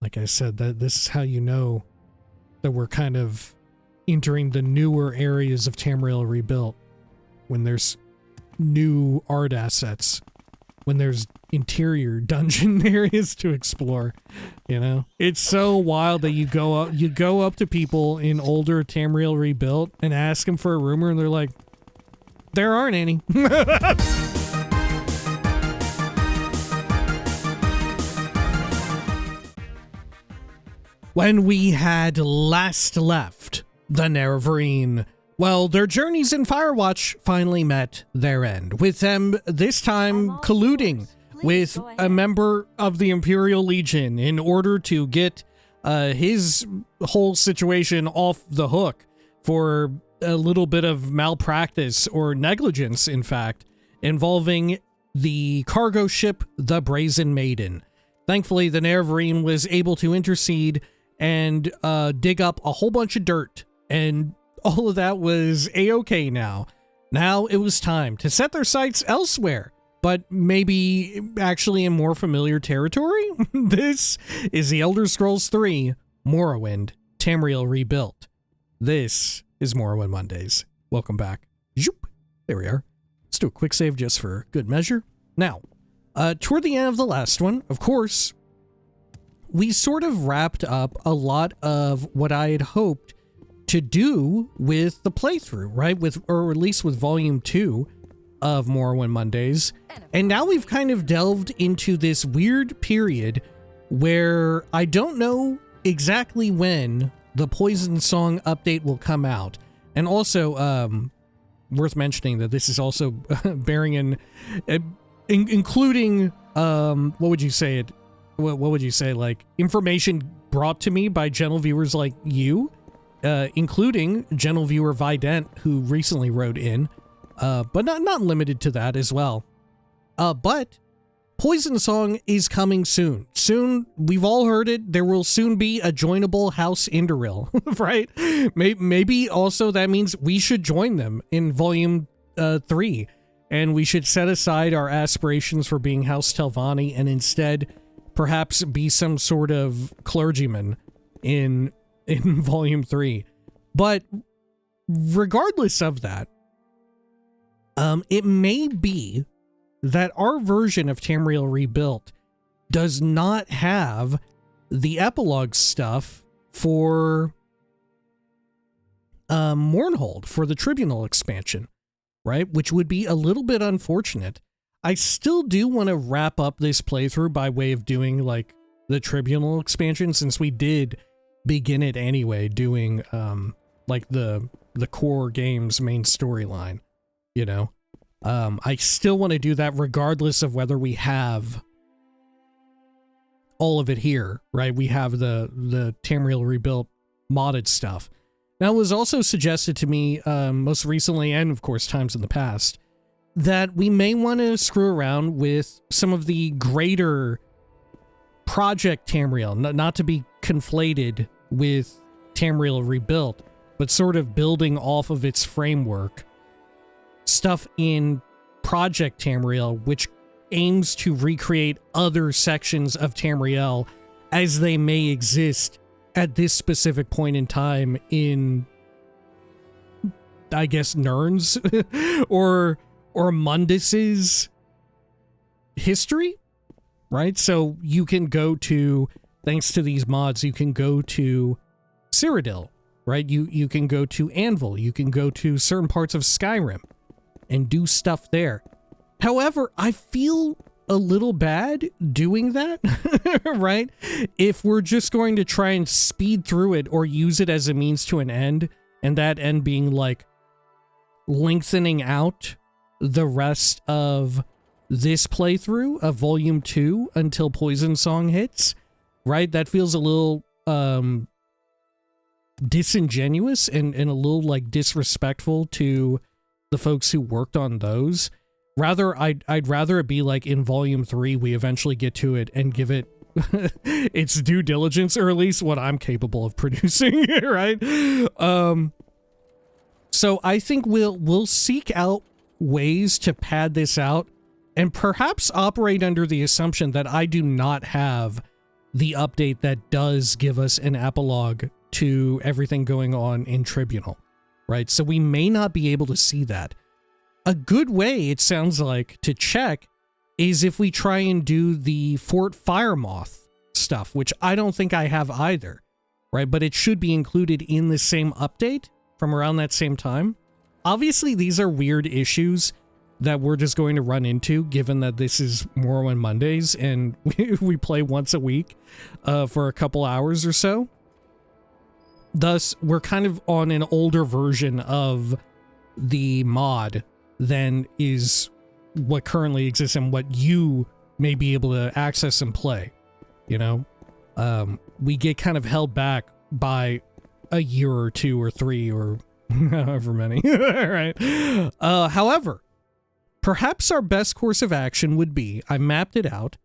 Like I said, that this is how you know that we're kind of entering the newer areas of Tamriel Rebuilt, when there's new art assets, when there's interior dungeon areas to explore. You know, it's so wild that you go up to people in older Tamriel Rebuilt and ask them for a rumor, and they're like, there aren't any. When we had last left the Nerevarine, well, their journeys in Firewatch finally met their end, with them this time colluding with a member of the Imperial Legion in order to get his whole situation off the hook for a little bit of malpractice, or negligence, in fact, involving the cargo ship, the Brazen Maiden. Thankfully, the Nerevarine was able to intercede and dig up a whole bunch of dirt, and all of that was a-okay now. Now it was time to set their sights elsewhere, but maybe actually in more familiar territory. This is the Elder Scrolls 3 Morrowind Tamriel Rebuilt. This is Morrowind Mondays. Welcome back. Zoop. There we are. Let's do a quick save just for good measure. Now, toward the end of the last one, of course, we sort of wrapped up a lot of what I had hoped to do with the playthrough, right? Or at least with Volume 2 of Morrowind Mondays. And now we've kind of delved into this weird period where I don't know exactly when the Poison Song update will come out. And also, worth mentioning that this is also bearing including, what would you say it? What would you say, like, information brought to me by gentle viewers like you, including gentle viewer Vident, who recently wrote in, but not limited to that as well. But Poison Song is coming soon. Soon, we've all heard it, there will soon be a joinable House Indoril, right? Maybe also that means we should join them in Volume 3, and we should set aside our aspirations for being House Telvanni and instead perhaps be some sort of clergyman in Volume 3. But regardless of that, it may be that our version of Tamriel Rebuilt does not have the epilogue stuff for Mournhold, for the Tribunal expansion, right? Which would be a little bit unfortunate. I still do want to wrap up this playthrough by way of doing, like, the Tribunal expansion, since we did begin it anyway, doing, like, the core game's main storyline, you know? I still want to do that regardless of whether we have all of it here, right? We have the Tamriel Rebuilt modded stuff. Now, it was also suggested to me, most recently, and of course times in the past, that we may want to screw around with some of the greater Project Tamriel, not to be conflated with Tamriel Rebuilt, but sort of building off of its framework. Stuff in Project Tamriel, which aims to recreate other sections of Tamriel as they may exist at this specific point in time in, I guess, Nirn's or Mundus's history, right? So you can go to, thanks to these mods, you can go to Cyrodiil, right? You can go to Anvil, you can go to certain parts of Skyrim and do stuff there. However, I feel a little bad doing that, right? If we're just going to try and speed through it or use it as a means to an end, and that end being like lengthening out the rest of this playthrough of Volume 2 until Poison Song hits, right? That feels a little disingenuous and a little like disrespectful to the folks who worked on those. Rather, I'd rather it be like in Volume 3 we eventually get to it and give it its due diligence, or at least what I'm capable of producing, right? So I think we'll seek out ways to pad this out and perhaps operate under the assumption that I do not have the update that does give us an epilogue to everything going on in Tribunal, right? So we may not be able to see that. A good way, it sounds like, to check is if we try and do the Fort Firemoth stuff, which I don't think I have either, right? But it should be included in the same update from around that same time. Obviously, these are weird issues that we're just going to run into, given that this is Morrowind Mondays and we play once a week for a couple hours or so. Thus, we're kind of on an older version of the mod than is what currently exists and what you may be able to access and play, you know? We get kind of held back by a year or 2 or 3 or however many, right? However, perhaps our best course of action would be, I mapped it out,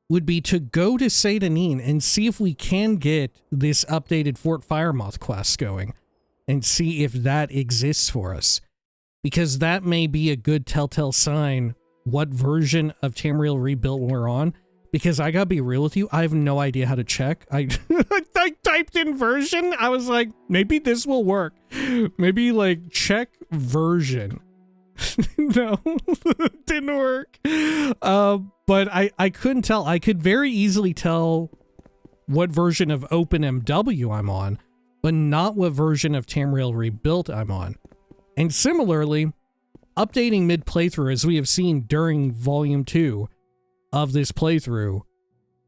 would be to go to Seyda-Neen and see if we can get this updated Fort Firemoth quest going and see if that exists for us. Because that may be a good telltale sign what version of Tamriel Rebuilt we're on. Because I gotta be real with you, I have no idea how to check. I typed in version, I was like, maybe this will work. Maybe like check version. No, it didn't work. But I couldn't tell. I could very easily tell what version of OpenMW I'm on, but not what version of Tamriel Rebuilt I'm on. And similarly, updating mid-playthrough, as we have seen during Volume 2 of this playthrough,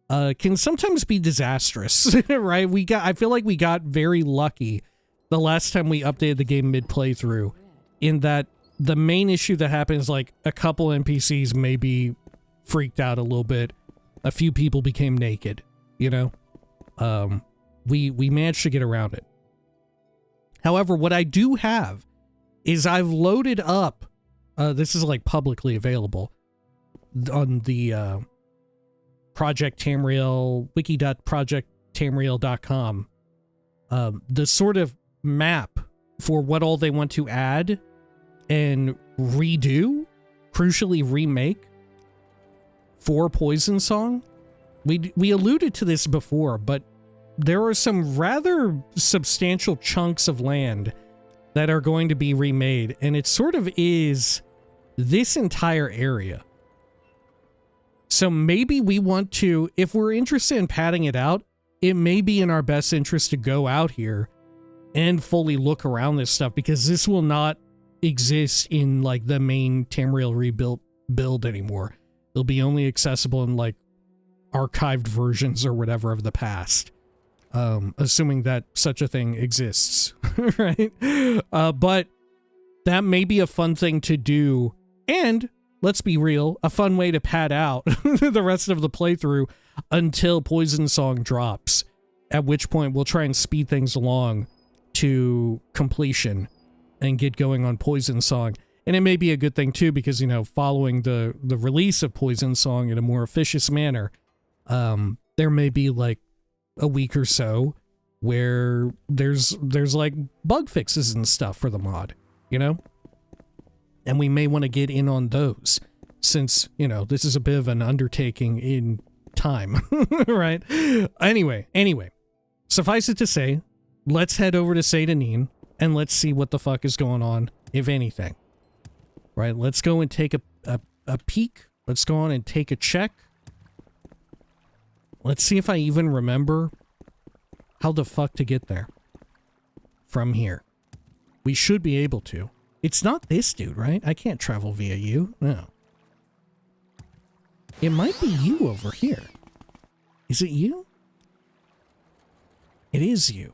can sometimes be disastrous, right? I feel like we got very lucky the last time we updated the game mid-playthrough, in that the main issue that happens, like, a couple NPCs maybe freaked out a little bit, a few people became naked, you know? We managed to get around it. However, what I do have is I've loaded up, this is like publicly available on the Project Tamriel, wiki.projecttamriel.com, the sort of map for what all they want to add and redo, crucially remake, for Poison Song. We alluded to this before, but there are some rather substantial chunks of land that are going to be remade, and it sort of is this entire area. So maybe we want to, if we're interested in padding it out, it may be in our best interest to go out here and fully look around this stuff, because this will not exist in like the main Tamriel Rebuilt build anymore. It'll be only accessible in like archived versions or whatever of the past. Assuming that such a thing exists, right? But that may be a fun thing to do, and let's be real, a fun way to pad out the rest of the playthrough until Poison Song drops, at which point we'll try and speed things along to completion and get going on Poison Song. And it may be a good thing too, because, you know, following the release of Poison Song in a more officious manner, there may be like a week or so where there's like bug fixes and stuff for the mod, you know? And we may want to get in on those, since, you know, this is a bit of an undertaking in time, right? Anyway, suffice it to say, let's head over to Seyda-Neen and let's see what the fuck is going on, if anything. Right, let's go and take a peek. Let's go on and take a check. Let's see if I even remember how the fuck to get there from here. We should be able to. It's not this dude, right? I can't travel via you. No. It might be you over here. Is it you? It is you.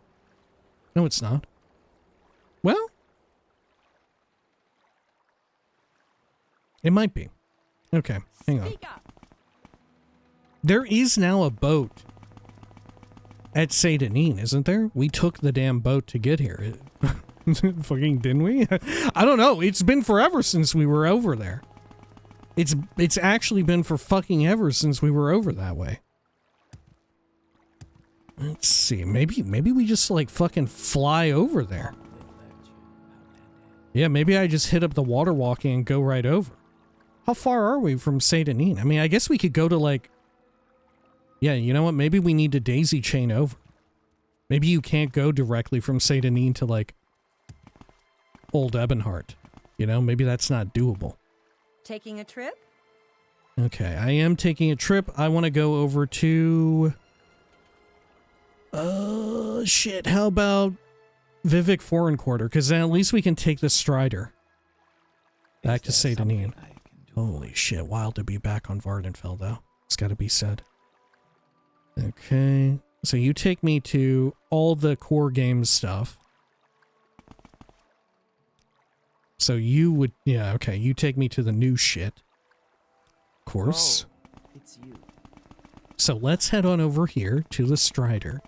No, it's not. Well, it might be. Okay, hang on. There is now a boat at Seyda-Neen, isn't there? We took the damn boat to get here. Fucking didn't we? I don't know. It's been forever since we were over there. It's actually been for fucking ever since we were over that way. Let's see. Maybe we just like fucking fly over there. Yeah, maybe I just hit up the water walking and go right over. How far are we from Seyda-Neen? I mean, I guess we could go to like Yeah, you know what? Maybe we need to daisy chain over. Maybe you can't go directly from Seydanin to, like, Old Ebonheart. You know, maybe that's not doable. Taking a trip? Okay, I am taking a trip. I want to go over to... shit, how about Vivek Foreign Quarter? Because then at least we can take the Strider back to Seydanin. Holy shit, wild to be back on Vardenfell, though. It's got to be said. Okay, so you take me to all the core game stuff. So you would, yeah, okay, you take me to the new shit. Of course. Oh, it's you. So let's head on over here to the Strider.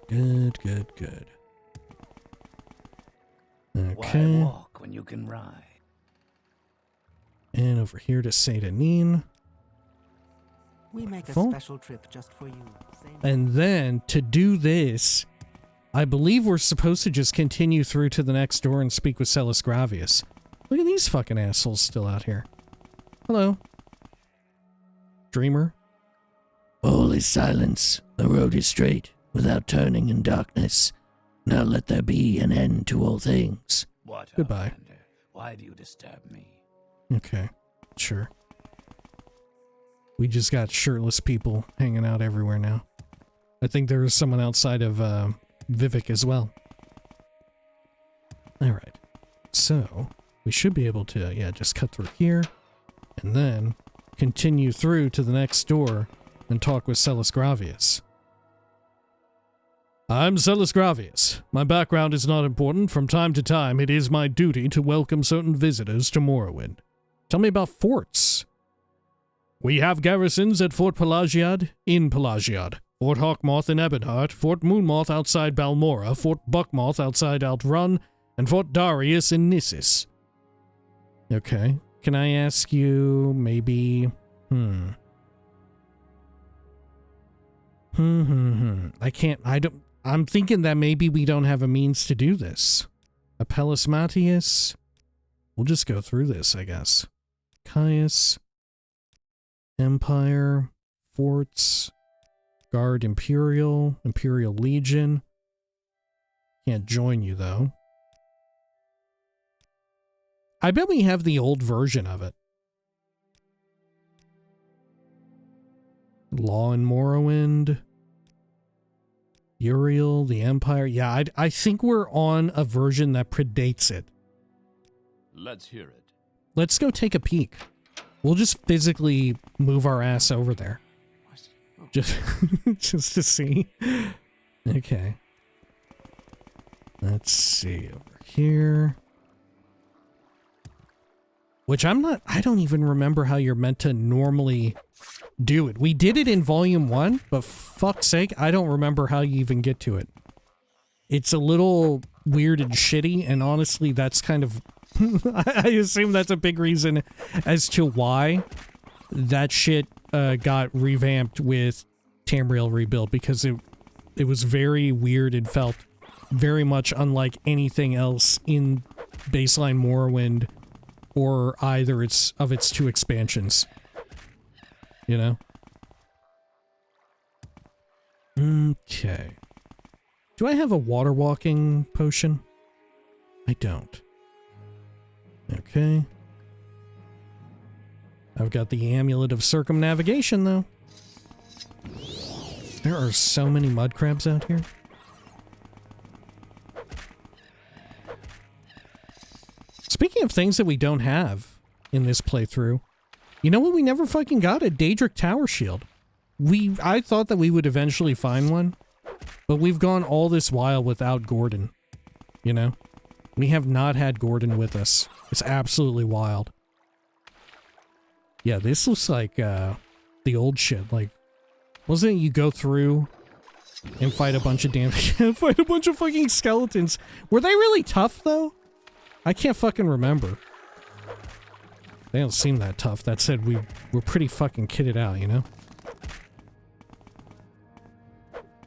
Good, good, good. Okay. Why walk when you can ride? And over here to Seydanin. We make a Cool. special trip just for you. And then, to do this, I believe we're supposed to just continue through to the next door and speak with Celis Gravius. Look at these fucking assholes still out here. Hello. Dreamer. All is silence. The road is straight, without turning in darkness. Now let there be an end to all things. What, Goodbye. Outlander? Why do you disturb me? Okay, sure. We just got shirtless people hanging out everywhere now. I think there was someone outside of Vivek as well. Alright, so we should be able to, yeah, just cut through here and then continue through to the next door and talk with Celis Gravius. I'm Celis Gravius. My background is not important. From time to time, it is my duty to welcome certain visitors to Morrowind. Tell me about forts. We have garrisons at Fort Pelagiad in Pelagiad, Fort Hawkmoth in Ebonheart, Fort Moonmoth outside Balmora, Fort Buckmoth outside Outrun, and Fort Darius in Nissus. Okay. Can I ask you maybe... I'm thinking that maybe we don't have a means to do this. Apelles Matius? We'll just go through this, I guess. Caius. Empire. Forts. Guard Imperial. Imperial Legion. Can't join you, though. I bet we have the old version of it. Law in Morrowind. Uriel, the Empire. Yeah, I think we're on a version that predates it. Let's hear it. Let's go take a peek. We'll just physically move our ass over there. Just, just to see. Okay. Let's see over here. Which I don't even remember how you're meant to normally do it. We did it in Volume 1, but fuck's sake, I don't remember how you even get to it. It's a little weird and shitty, and honestly, that's kind of... I assume that's a big reason as to why that shit got revamped with Tamriel Rebuilt, because it was very weird and felt very much unlike anything else in baseline Morrowind or either of its two expansions. You know? Okay. Do I have a water walking potion? I don't. Okay. I've got the Amulet of Circumnavigation, though. There are so many mud crabs out here. Speaking of things that we don't have in this playthrough, you know what we never fucking got? A Daedric Tower Shield. I thought that we would eventually find one, but we've gone all this while without Gordon, you know? We have not had Gordon with us. It's absolutely wild. Yeah, this looks like the old shit. Like, wasn't it you go through and fight a bunch of fight a bunch of fucking skeletons? Were they really tough, though? I can't fucking remember. They don't seem that tough. That said, we're pretty fucking kitted out, you know?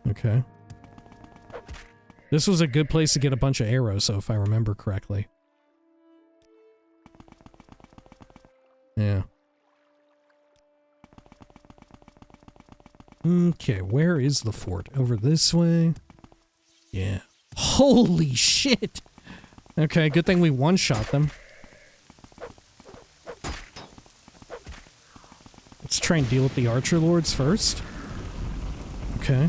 Okay. This was a good place to get a bunch of arrows, so if I remember correctly. Yeah. Okay, where is the fort? Over this way? Yeah. Holy shit! Okay, good thing we one-shot them. Let's try and deal with the archer lords first. Okay.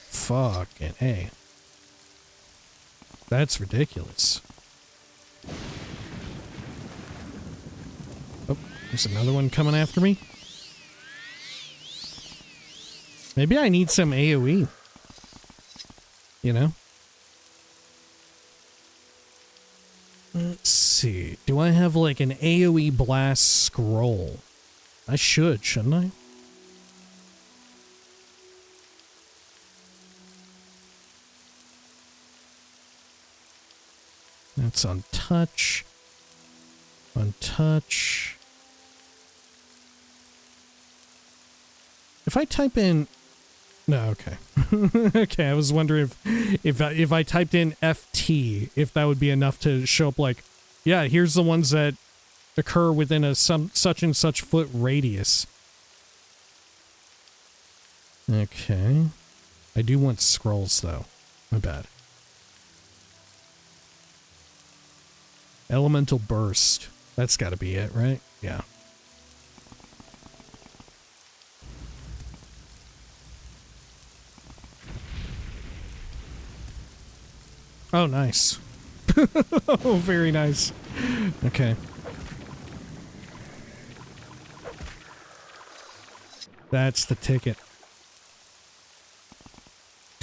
Fucking A. That's ridiculous. Oh, there's another one coming after me. Maybe I need some AoE. You know? Let's see. Do I have like an AoE blast scroll? I should, shouldn't I? That's on touch. On touch. If I type in... No, okay. Okay, I was wondering if I typed in FT, if that would be enough to show up like, yeah, here's the ones that occur within a such and such foot radius. Okay. I do want scrolls, though. My bad. Elemental Burst. That's gotta be it, right? Yeah. Oh, nice. Oh, very nice. Okay. That's the ticket.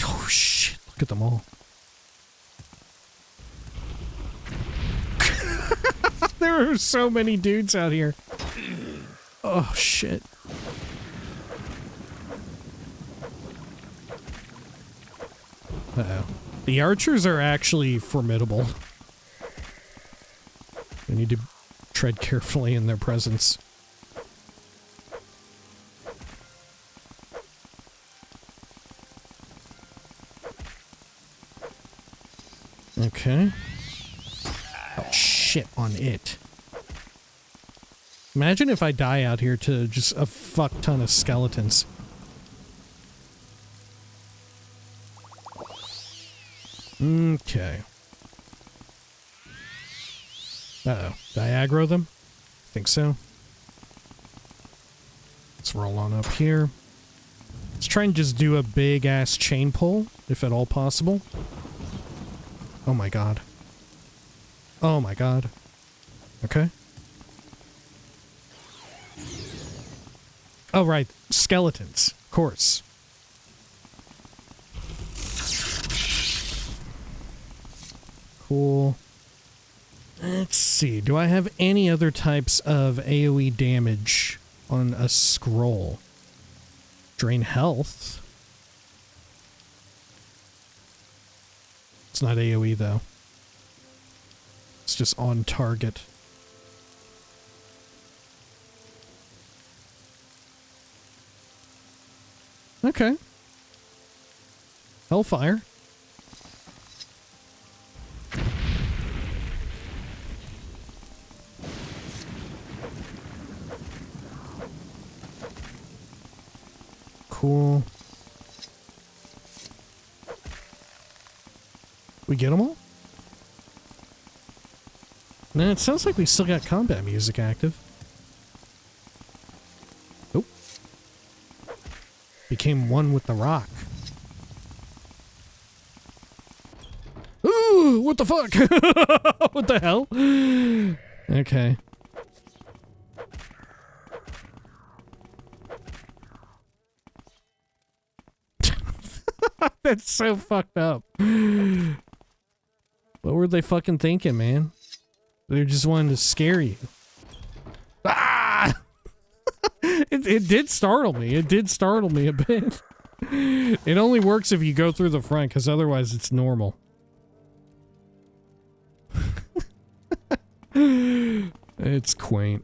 Oh, shit. Look at them all. There are so many dudes out here. Oh, shit. Uh-oh. The archers are actually formidable. We need to tread carefully in their presence. Okay. Oh, shit on it. Imagine if I die out here to just a fuck ton of skeletons. Okay. Uh-oh. Did I aggro them? Think so. Let's roll on up here. Let's try and just do a big-ass chain pull, if at all possible. Oh my god. Oh my god. Okay. Oh right, skeletons, of course. Cool. Let's see, do I have any other types of AoE damage on a scroll? Drain health. It's not AoE though. It's just on target. Okay. Hellfire. Cool. We get them all? No, it sounds like we still got combat music active. Oh. Became one with the rock. Ooh, what the fuck? What the hell? Okay. That's so fucked up. What were they fucking thinking, man? They just wanted to scare you. Ah! It did startle me. It did startle me a bit. It only works if you go through the front, because otherwise it's normal. It's quaint.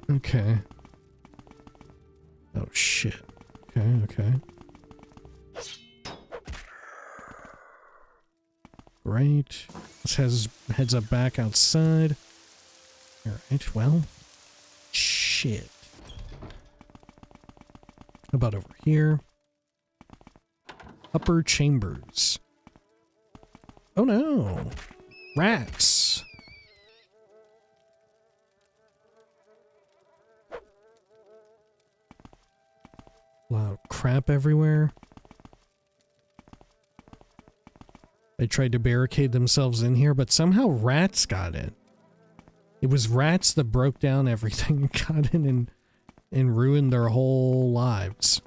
Okay. Oh, shit. Okay, okay. Great. This heads up back outside. Alright, well, shit. How about over here? Upper chambers. Oh no. Rats. A lot of crap everywhere. They tried to barricade themselves in here, but somehow rats got in. It was rats that broke down everything and got in and ruined their whole lives.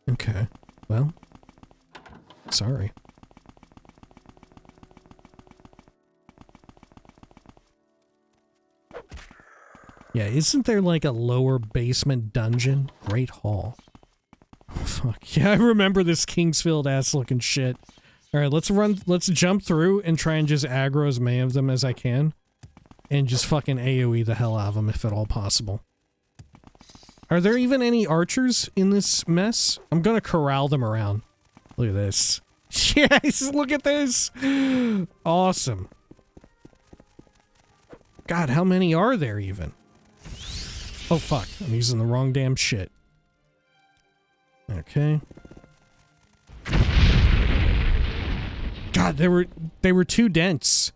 Okay, well, sorry. Yeah, isn't there like a lower basement dungeon? Great Hall. Oh, fuck. Yeah, I remember this Kingsfield-ass looking shit. Alright, let's jump through and try and just aggro as many of them as I can. And just fucking AoE the hell out of them if at all possible. Are there even any archers in this mess? I'm gonna corral them around. Look at this. Yes, look at this! Awesome. God, how many are there even? Oh fuck, I'm using the wrong damn shit. Okay. God, they were too dense.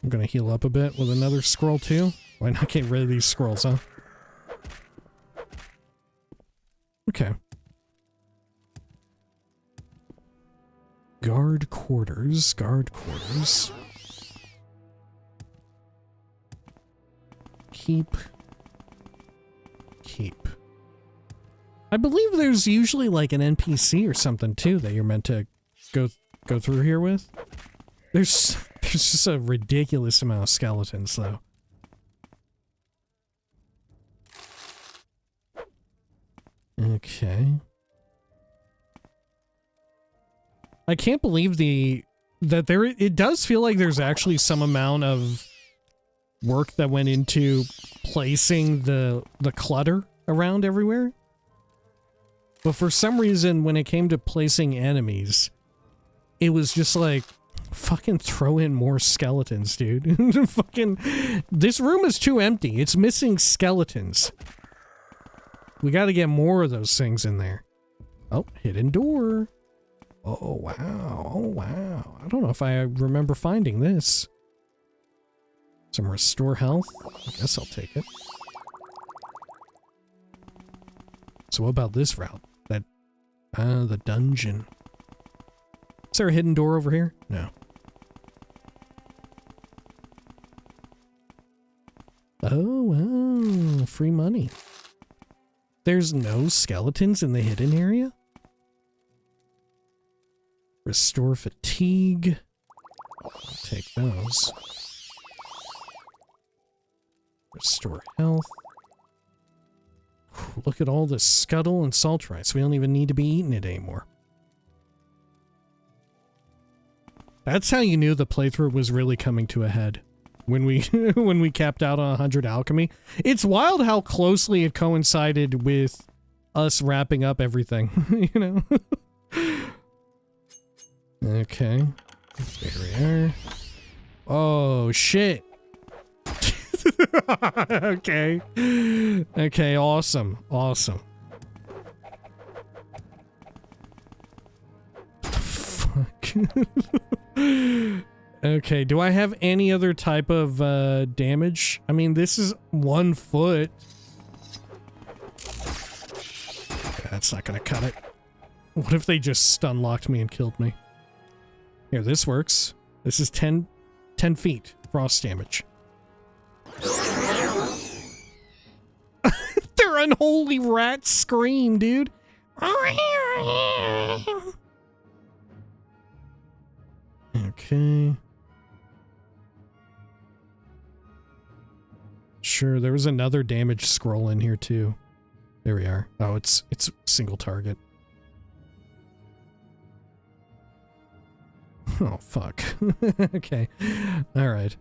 I'm gonna heal up a bit with another scroll too. Why not get rid of these scrolls, huh? Okay. Guard quarters, guard quarters. Keep. I believe there's usually like an NPC or something too that you're meant to go through here with. There's just a ridiculous amount of skeletons though. Okay. I can't believe it does feel like there's actually some amount of work that went into placing the clutter around everywhere. But for some reason, when it came to placing enemies, it was just like, fucking throw in more skeletons, dude. This room is too empty. It's missing skeletons. We gotta get more of those things in there. Oh, hidden door. Oh, wow. Oh, wow. I don't know if I remember finding this. Some restore health. I guess I'll take it. So what about this route? The dungeon. Is there a hidden door over here? No. Oh, wow. Free money. There's no skeletons in the hidden area? Restore fatigue. I'll take those. Restore health. Look at all this scuttle and salt rice. We don't even need to be eating it anymore. That's how you knew the playthrough was really coming to a head. When we when we capped out on 100 alchemy. It's wild how closely it coincided with us wrapping up everything, you know? Okay. There we are. Oh, shit. Okay. Okay, awesome. Awesome. Fuck. Okay, do I have any other type of damage? I mean, this is 1 foot. That's not gonna cut it. What if they just stun locked me and killed me? Here, this works. This is 10 feet frost damage. Their unholy rats scream, dude. Okay. Sure, there was another damage scroll in here too. There we are. Oh, it's single target. Oh, fuck. Okay. Alright.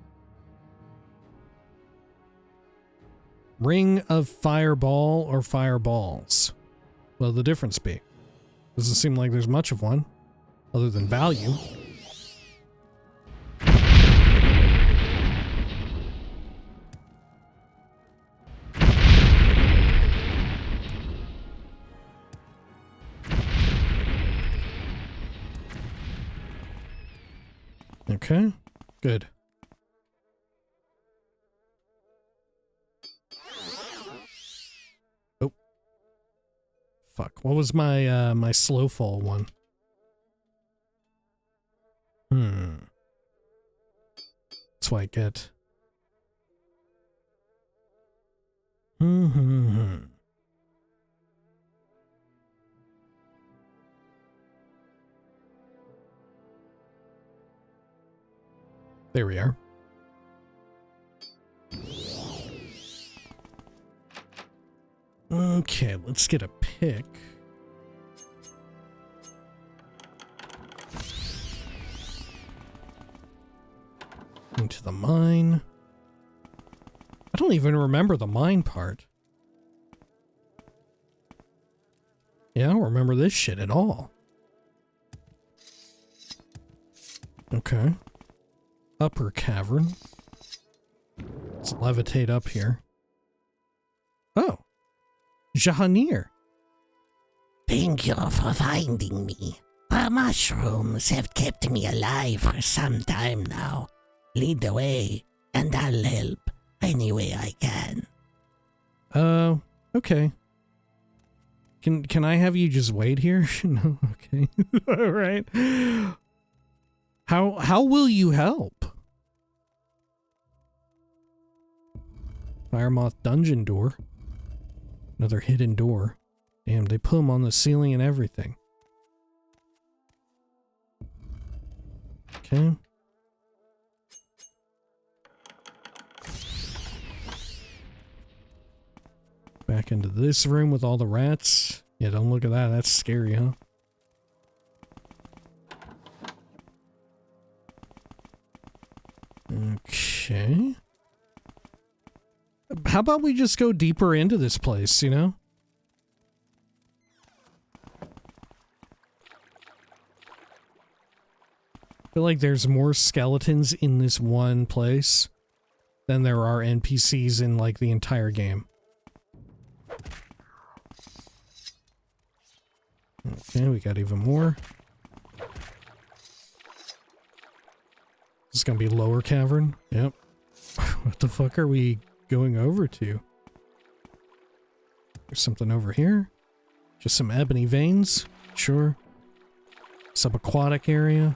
Ring of Fireball or Fireballs? What will the difference be? Doesn't seem like there's much of one, other than value. Okay, good. Oh. Fuck, what was my, my slow fall one? That's what I get. There we are. Okay, let's get a pick. Into the mine. I don't even remember the mine part. Yeah, I don't remember this shit at all. Okay. Upper cavern. Let's levitate up here. Oh. Jahanir. Thank you for finding me. The mushrooms have kept me alive for some time now. Lead the way, and I'll help any way I can. Okay. Can I have you just wait here? No, okay. All right. How will you help? Firemoth dungeon door. Another hidden door. Damn, they put them on the ceiling and everything. Okay. Back into this room with all the rats. Yeah, don't look at that. That's scary, huh? Okay. How about we just go deeper into this place, you know? I feel like there's more skeletons in this one place than there are NPCs in, like, the entire game. Okay, we got even more. This is gonna be lower cavern. Yep. What the fuck are we going over to? There's something over here. Just some ebony veins. Sure. Subaquatic area.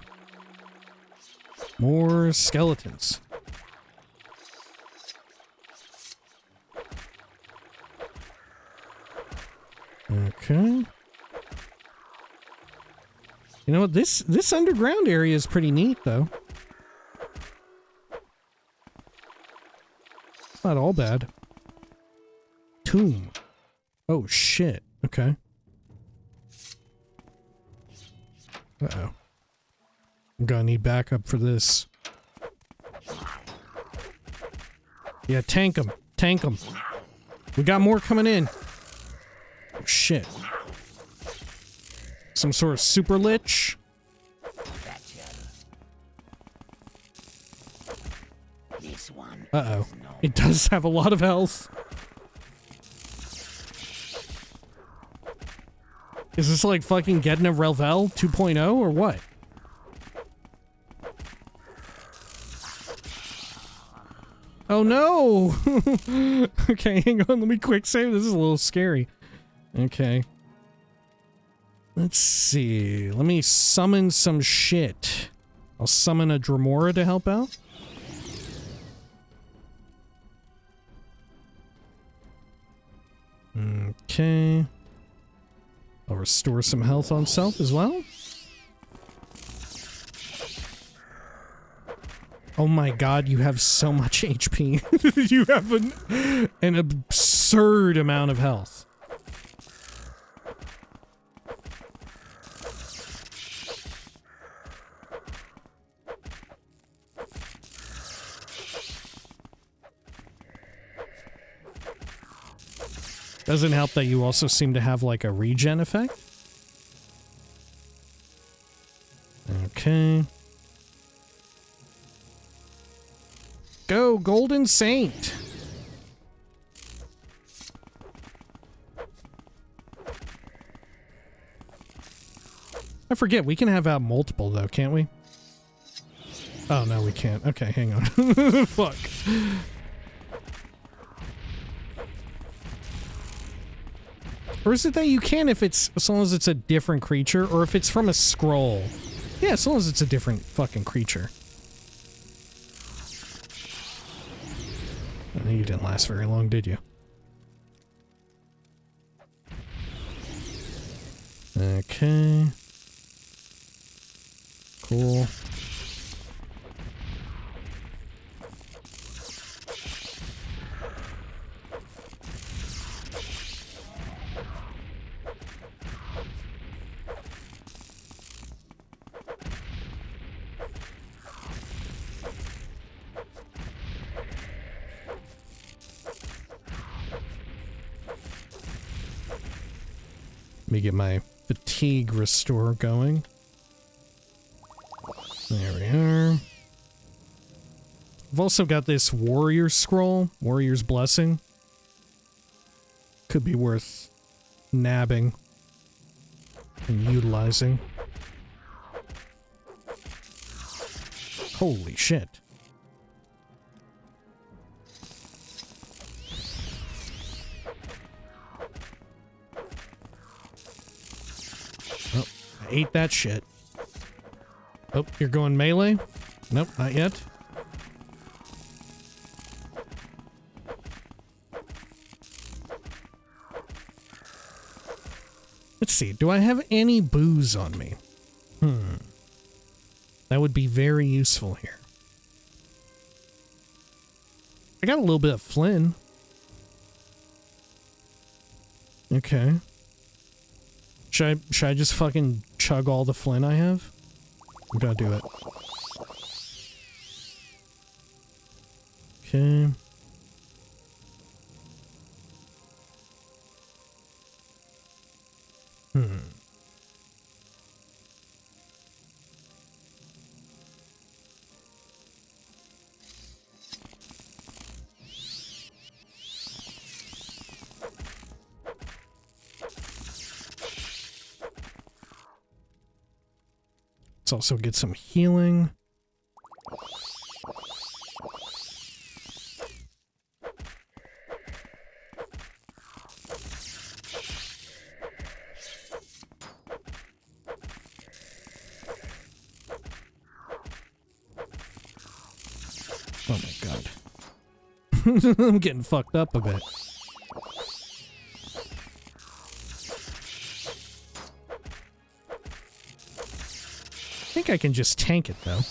More skeletons. Okay. You know what? This underground area is pretty neat, though. It's not all bad. Tomb. Oh, shit. Okay. Uh-oh. I'm gonna need backup for this. Yeah, tank them. Tank them. We got more coming in. Oh, shit. Some sort of super lich. Uh-oh. It does have a lot of health. Is this like fucking getting a Relvel 2.0 or what? Oh no! Okay, hang on, let me quick save. This is a little scary. Okay. Let's see. Let me summon some shit. I'll summon a Dremora to help out. Okay. I'll restore some health on self as well. Oh my god, you have so much HP. You have an absurd amount of health. Doesn't help that you also seem to have like a regen effect. Okay. Go, Golden Saint! I forget, we can have out multiple though, can't we? Oh, no, we can't. Okay, hang on. Fuck. Or is it that you can if it's, as long as it's a different creature, or if it's from a scroll? Yeah, as long as it's a different fucking creature. You didn't last very long, did you? Okay. Cool. Let me get my fatigue restore going. There we are. I've also got this warrior scroll, warrior's blessing. Could be worth nabbing and utilizing. Holy shit. Oh, I ate that shit. Oh, you're going melee? Nope, not yet. Let's see, do I have any booze on me? That would be very useful here. I got a little bit of Flynn. Okay. Should I just fucking chug all the Flynn I have? I'm gonna do it. Okay. Let's also get some healing. Oh my god. I'm getting fucked up a bit. I think I can just tank it though.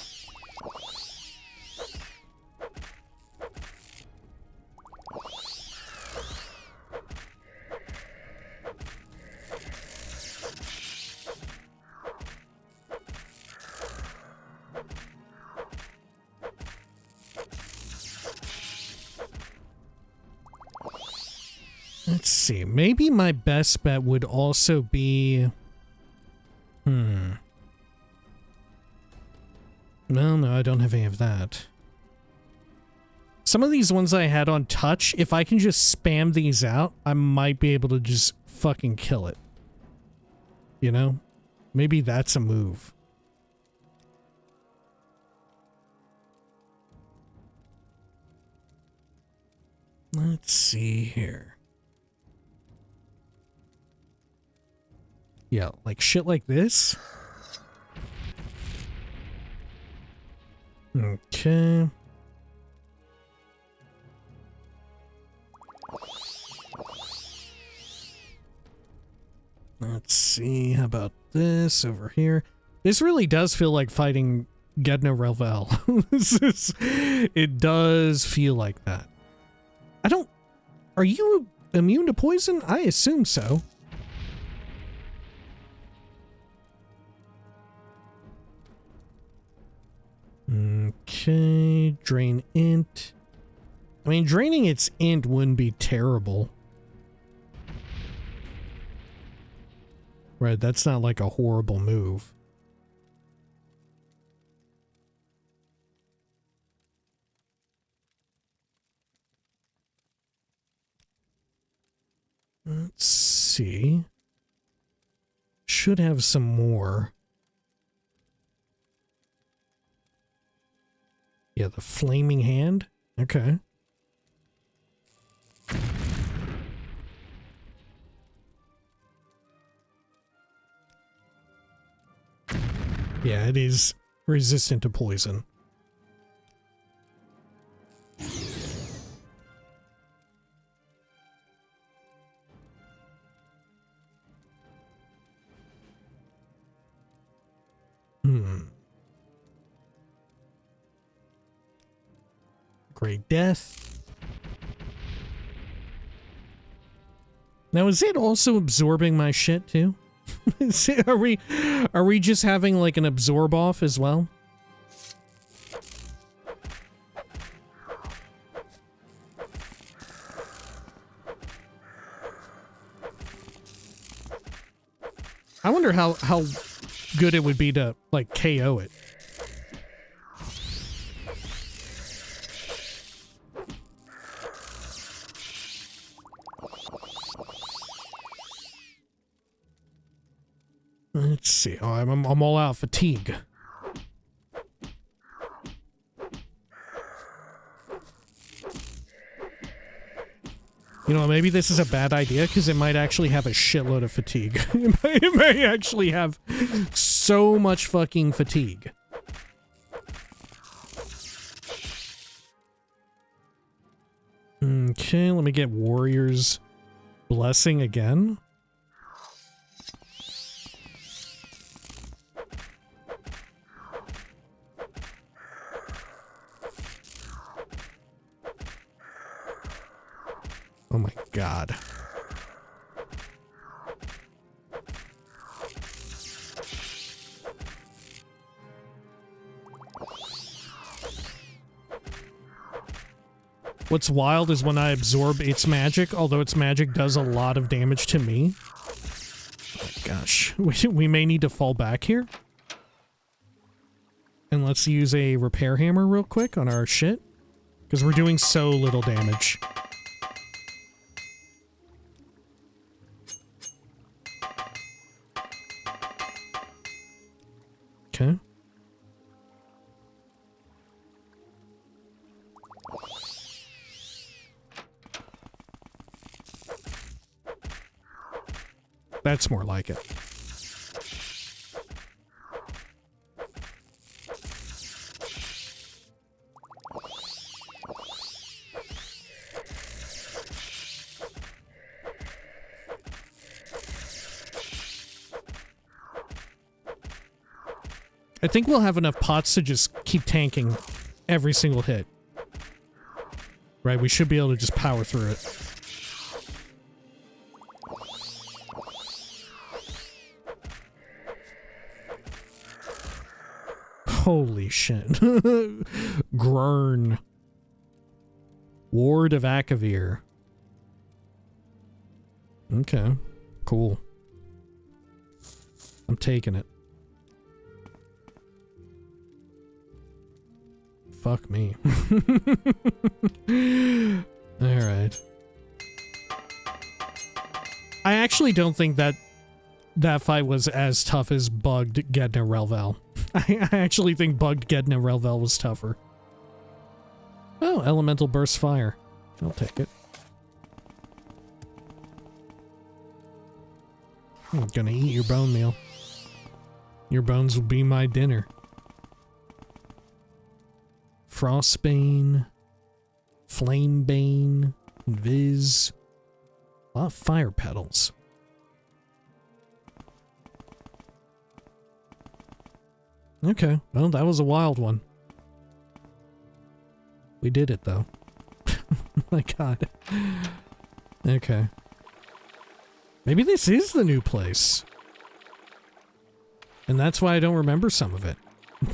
Let's see, maybe my best bet would also be... No, I don't have any of that. Some of these ones I had on touch, if I can just spam these out, I might be able to just fucking kill it. You know? Maybe that's a move. Let's see here. Yeah, like shit like this. Okay. Let's see, how about this over here? This really does feel like fighting Gedna Relvel. It does feel like that. Are you immune to poison? I assume so. Okay, drain int. I mean, draining its int wouldn't be terrible. Right, that's not like a horrible move. Let's see. Should have some more. Yeah, the flaming hand. Okay. Yeah, it is resistant to poison. Great Death. Now, is it also absorbing my shit too? Are we just having like an absorb off as well? I wonder how good it would be to like KO it. Let's see. Oh, I'm all out of fatigue. You know, maybe this is a bad idea because it might actually have a shitload of fatigue. It may actually have so much fucking fatigue. Okay, let me get Warrior's Blessing again. Oh my god. What's wild is when I absorb its magic, although its magic does a lot of damage to me. Oh my gosh. We may need to fall back here. And let's use a repair hammer real quick on our shit. Because we're doing so little damage. Okay. That's more like it. I think we'll have enough pots to just keep tanking every single hit. Right, we should be able to just power through it. Holy shit. Grurn. Ward of Akavir. Okay, cool. I'm taking it. Fuck me. Alright. I actually don't think that fight was as tough as bugged Gedna Relvel. I actually think bugged Gedna Relvel was tougher. Oh, Elemental Burst Fire. I'll take it. I'm gonna eat your bone meal. Your bones will be my dinner. Frostbane, Flamebane, Viz. A lot of fire petals. Okay, well, that was a wild one. We did it, though. My god. Okay. Maybe this is the new place. And that's why I don't remember some of it.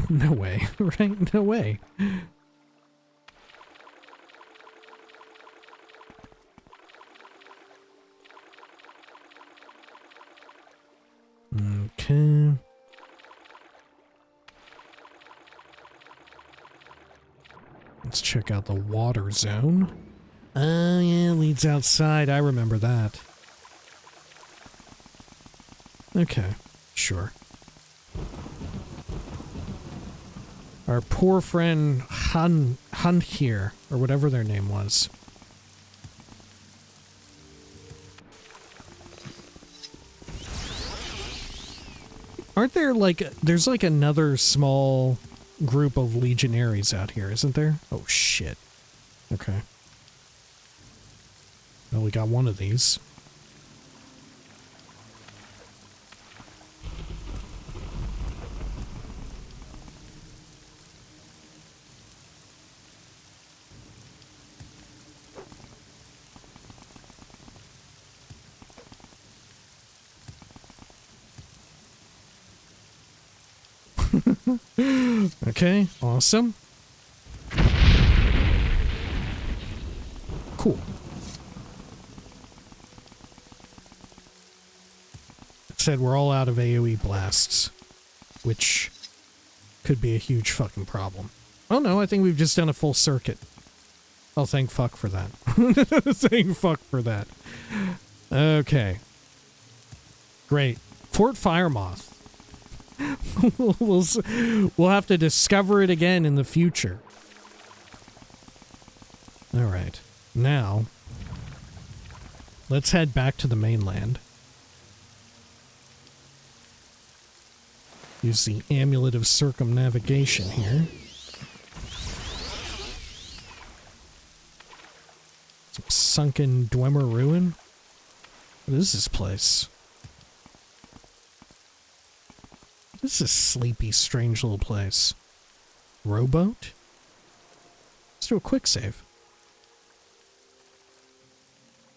No way, right? No way. Okay. Let's check out the water zone. Oh yeah, it leads outside. I remember that. Okay, sure. Our poor friend here, or whatever their name was. Aren't there there's like another small group of legionaries out here, isn't there? Oh shit. Okay. Well, we got one of these. Okay, awesome. Cool. That said, we're all out of AoE blasts, which could be a huge fucking problem. Oh no, I think we've just done a full circuit. Oh, thank fuck for that. Thank fuck for that. Okay. Great. Fort Firemoth. We'll have to discover it again in the future. Alright. Now, let's head back to the mainland. Use the Amulet of Circumnavigation here. Some sunken Dwemer ruin. What is this place? This is a sleepy, strange little place. Rowboat? Let's do a quick save.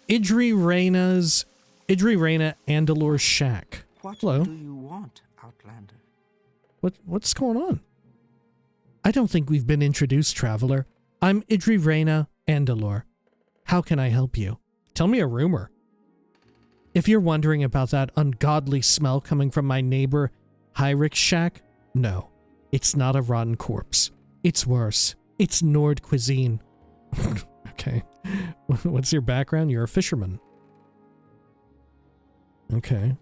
Idri Reyna Andalor's shack. What Hello. do you want, Outlander? What's going on? I don't think we've been introduced, traveler. I'm Idri Reyna Andalor. How can I help you? Tell me a rumor. If you're wondering about that ungodly smell coming from my neighbor Hyrik's shack, no. It's not a rotten corpse. It's worse. It's Nord cuisine. Okay. What's your background? You're a fisherman. Okay.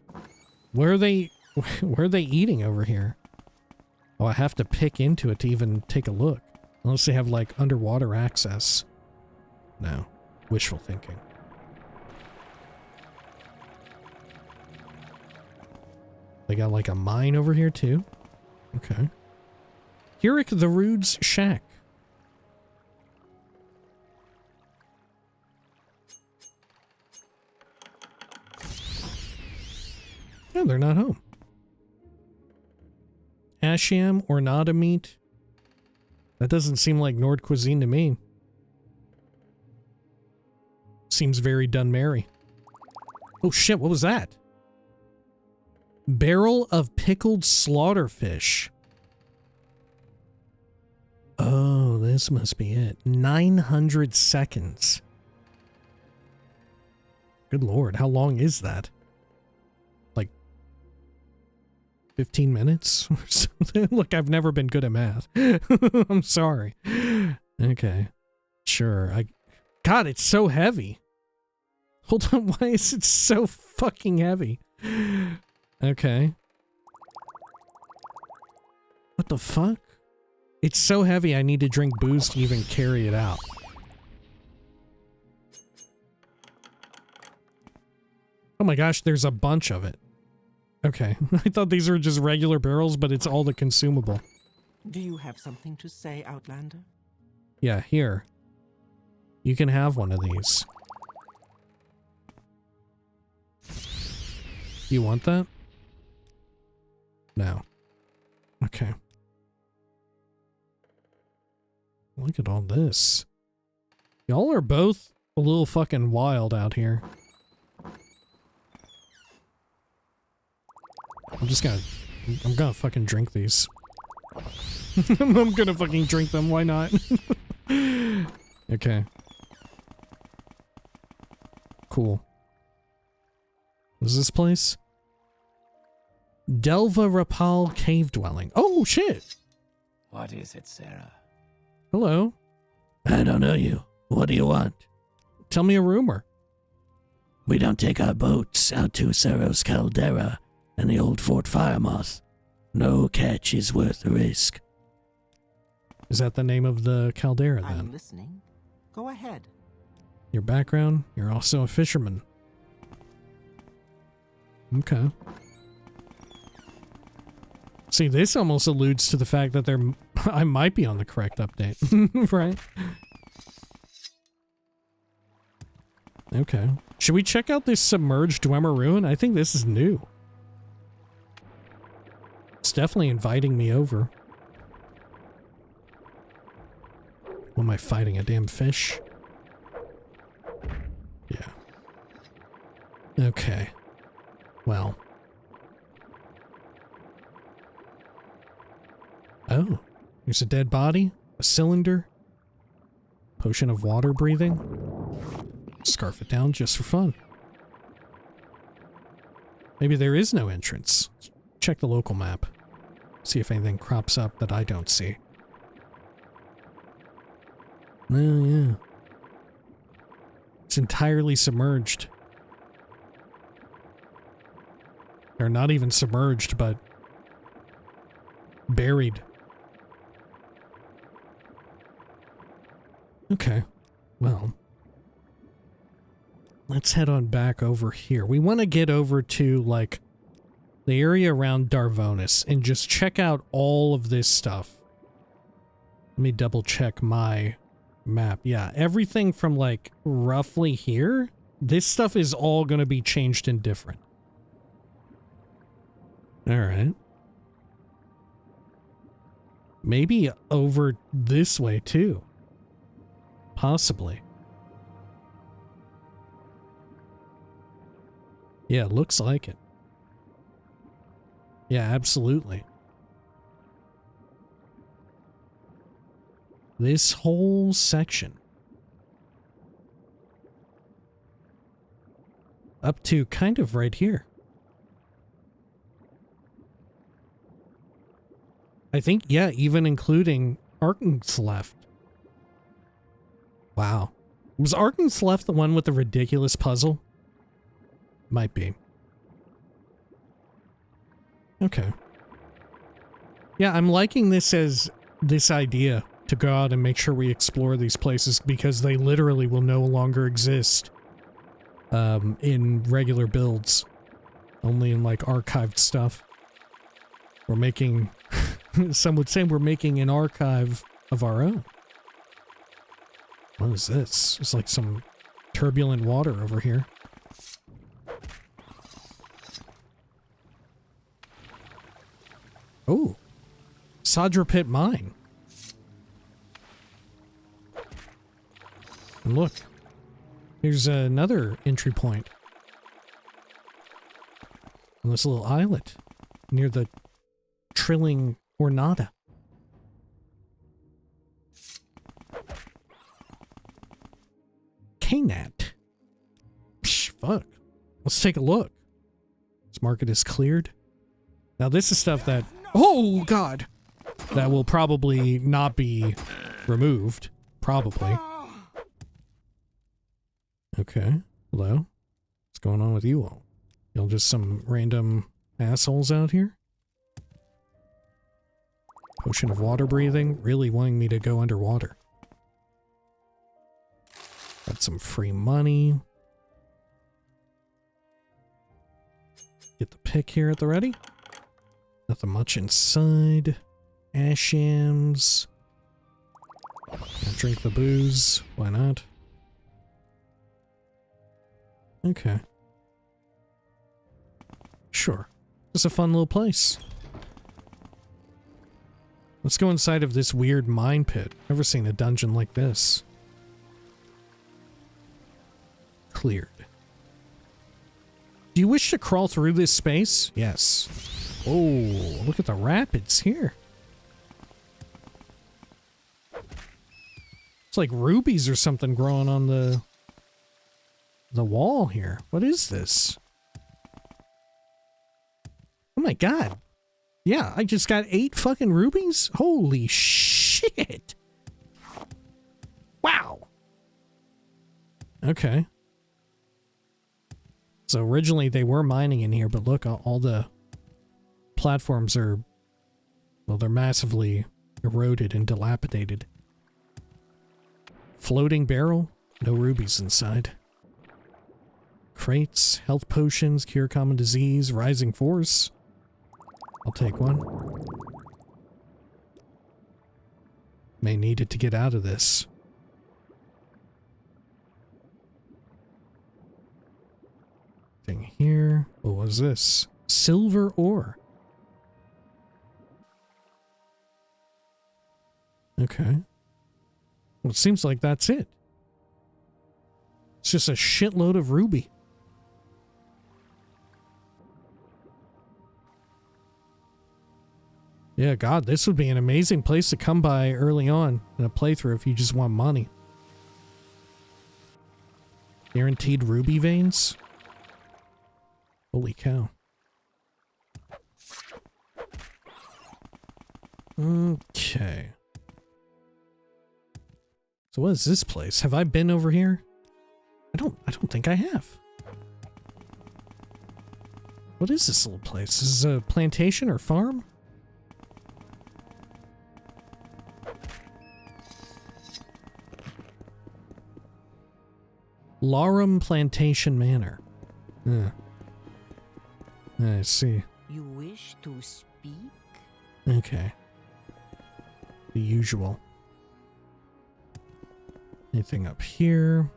Where are they eating over here? Oh, I have to pick into it to even take a look. Unless they have, like, underwater access. No. Wishful thinking. They got, like, a mine over here, too? Okay. Hirik the Rude's shack. Yeah, they're not home. Ashiam or Nada meat? That doesn't seem like Nord cuisine to me. Seems very Dunmary. Oh shit, what was that? Barrel of pickled slaughterfish. Oh, this must be it. 900 seconds. Good lord, how long is that? 15 minutes or something? Look, I've never been good at math. I'm sorry. Okay. Sure. God, it's so heavy. Hold on, why is it so fucking heavy? Okay. What the fuck? It's so heavy I need to drink booze to even carry it out. Oh my gosh, there's a bunch of it. Okay, I thought these were just regular barrels, but it's all the consumable. Do you have something to say, Outlander? Yeah, here. You can have one of these. You want that? No. Okay. Look at all this. Y'all are both a little fucking wild out here. I'm gonna fucking drink these. I'm gonna fucking drink them, why not? Okay. Cool. What is this place? Delva Rapal Cave Dwelling. Oh, shit! What is it, Sarah? Hello. I don't know you. What do you want? Tell me a rumor. We don't take our boats out to Cerros Caldera and the old Fort Firemoth. No catch is worth the risk. Is that the name of the caldera then? I'm listening. Go ahead. Your background? You're also a fisherman. Okay. See, this almost alludes to the fact that I might be on the correct update, right? Okay. Should we check out this submerged Dwemer ruin? I think this is new. It's definitely inviting me over. What am I fighting? A damn fish? Yeah. Okay. Well. Oh. There's a dead body. A cylinder. Potion of water breathing. Scarf it down just for fun. Maybe there is no entrance. Check the local map. See if anything crops up that I don't see. Oh, yeah. It's entirely submerged. Or not even submerged, but buried. Okay. Well, let's head on back over here. We want to get over to, like, the area around Darvonis and just check out all of this stuff. Let me double check my map. Yeah, everything from, like, roughly here, this stuff is all going to be changed and different. Alright. Maybe over this way, too. Possibly. Yeah, it looks like it. Yeah, absolutely. This whole section. Up to kind of right here. I think, yeah, even including Arkensleft. Wow. Was Arkensleft the one with the ridiculous puzzle? Might be. Okay. Yeah, I'm liking this as this idea to go out and make sure we explore these places because they literally will no longer exist in regular builds. Only in, like, archived stuff. We're making... Some would say we're making an archive of our own. What is this? It's like some turbulent water over here. Oh. Sadra Pit Mine. And look. Here's another entry point. On this little islet. Near the Trilling Ornata. Knat. Psh, fuck. Let's take a look. This market is cleared. Now this is stuff that... Oh, God! That will probably not be removed. Probably. Okay. Hello? What's going on with you all? Y'all just some random assholes out here? Potion of water breathing? Really wanting me to go underwater. Got some free money. Get the pick here at the ready. Nothing much inside. Ashams. Drink the booze. Why not? Okay. Sure. It's a fun little place. Let's go inside of this weird mine pit. Never seen a dungeon like this. Cleared. Do you wish to crawl through this space? Yes. Oh, look at the rapids here. It's like rubies or something growing on the wall here. What is this? Oh my god. Yeah, I just got 8 fucking rubies? Holy shit. Wow. Okay. So originally they were mining in here, but look, all the platforms are, well, they're massively Eroded and dilapidated. Floating barrel? No rubies inside. Crates, health potions, cure common disease, rising force. I'll take one. May need it to get out of this. Thing here. What was this? Silver ore. Okay. Well, it seems like that's it. It's just a shitload of ruby. Yeah, God, this would be an amazing place to come by early on in a playthrough if you just want money. Guaranteed ruby veins? Holy cow. Okay. So what is this place? Have I been over here? I don't think I have. What is this little place? Is this a plantation or farm? Larum Plantation Manor. I see. You wish to speak? Okay. The usual. Anything up here?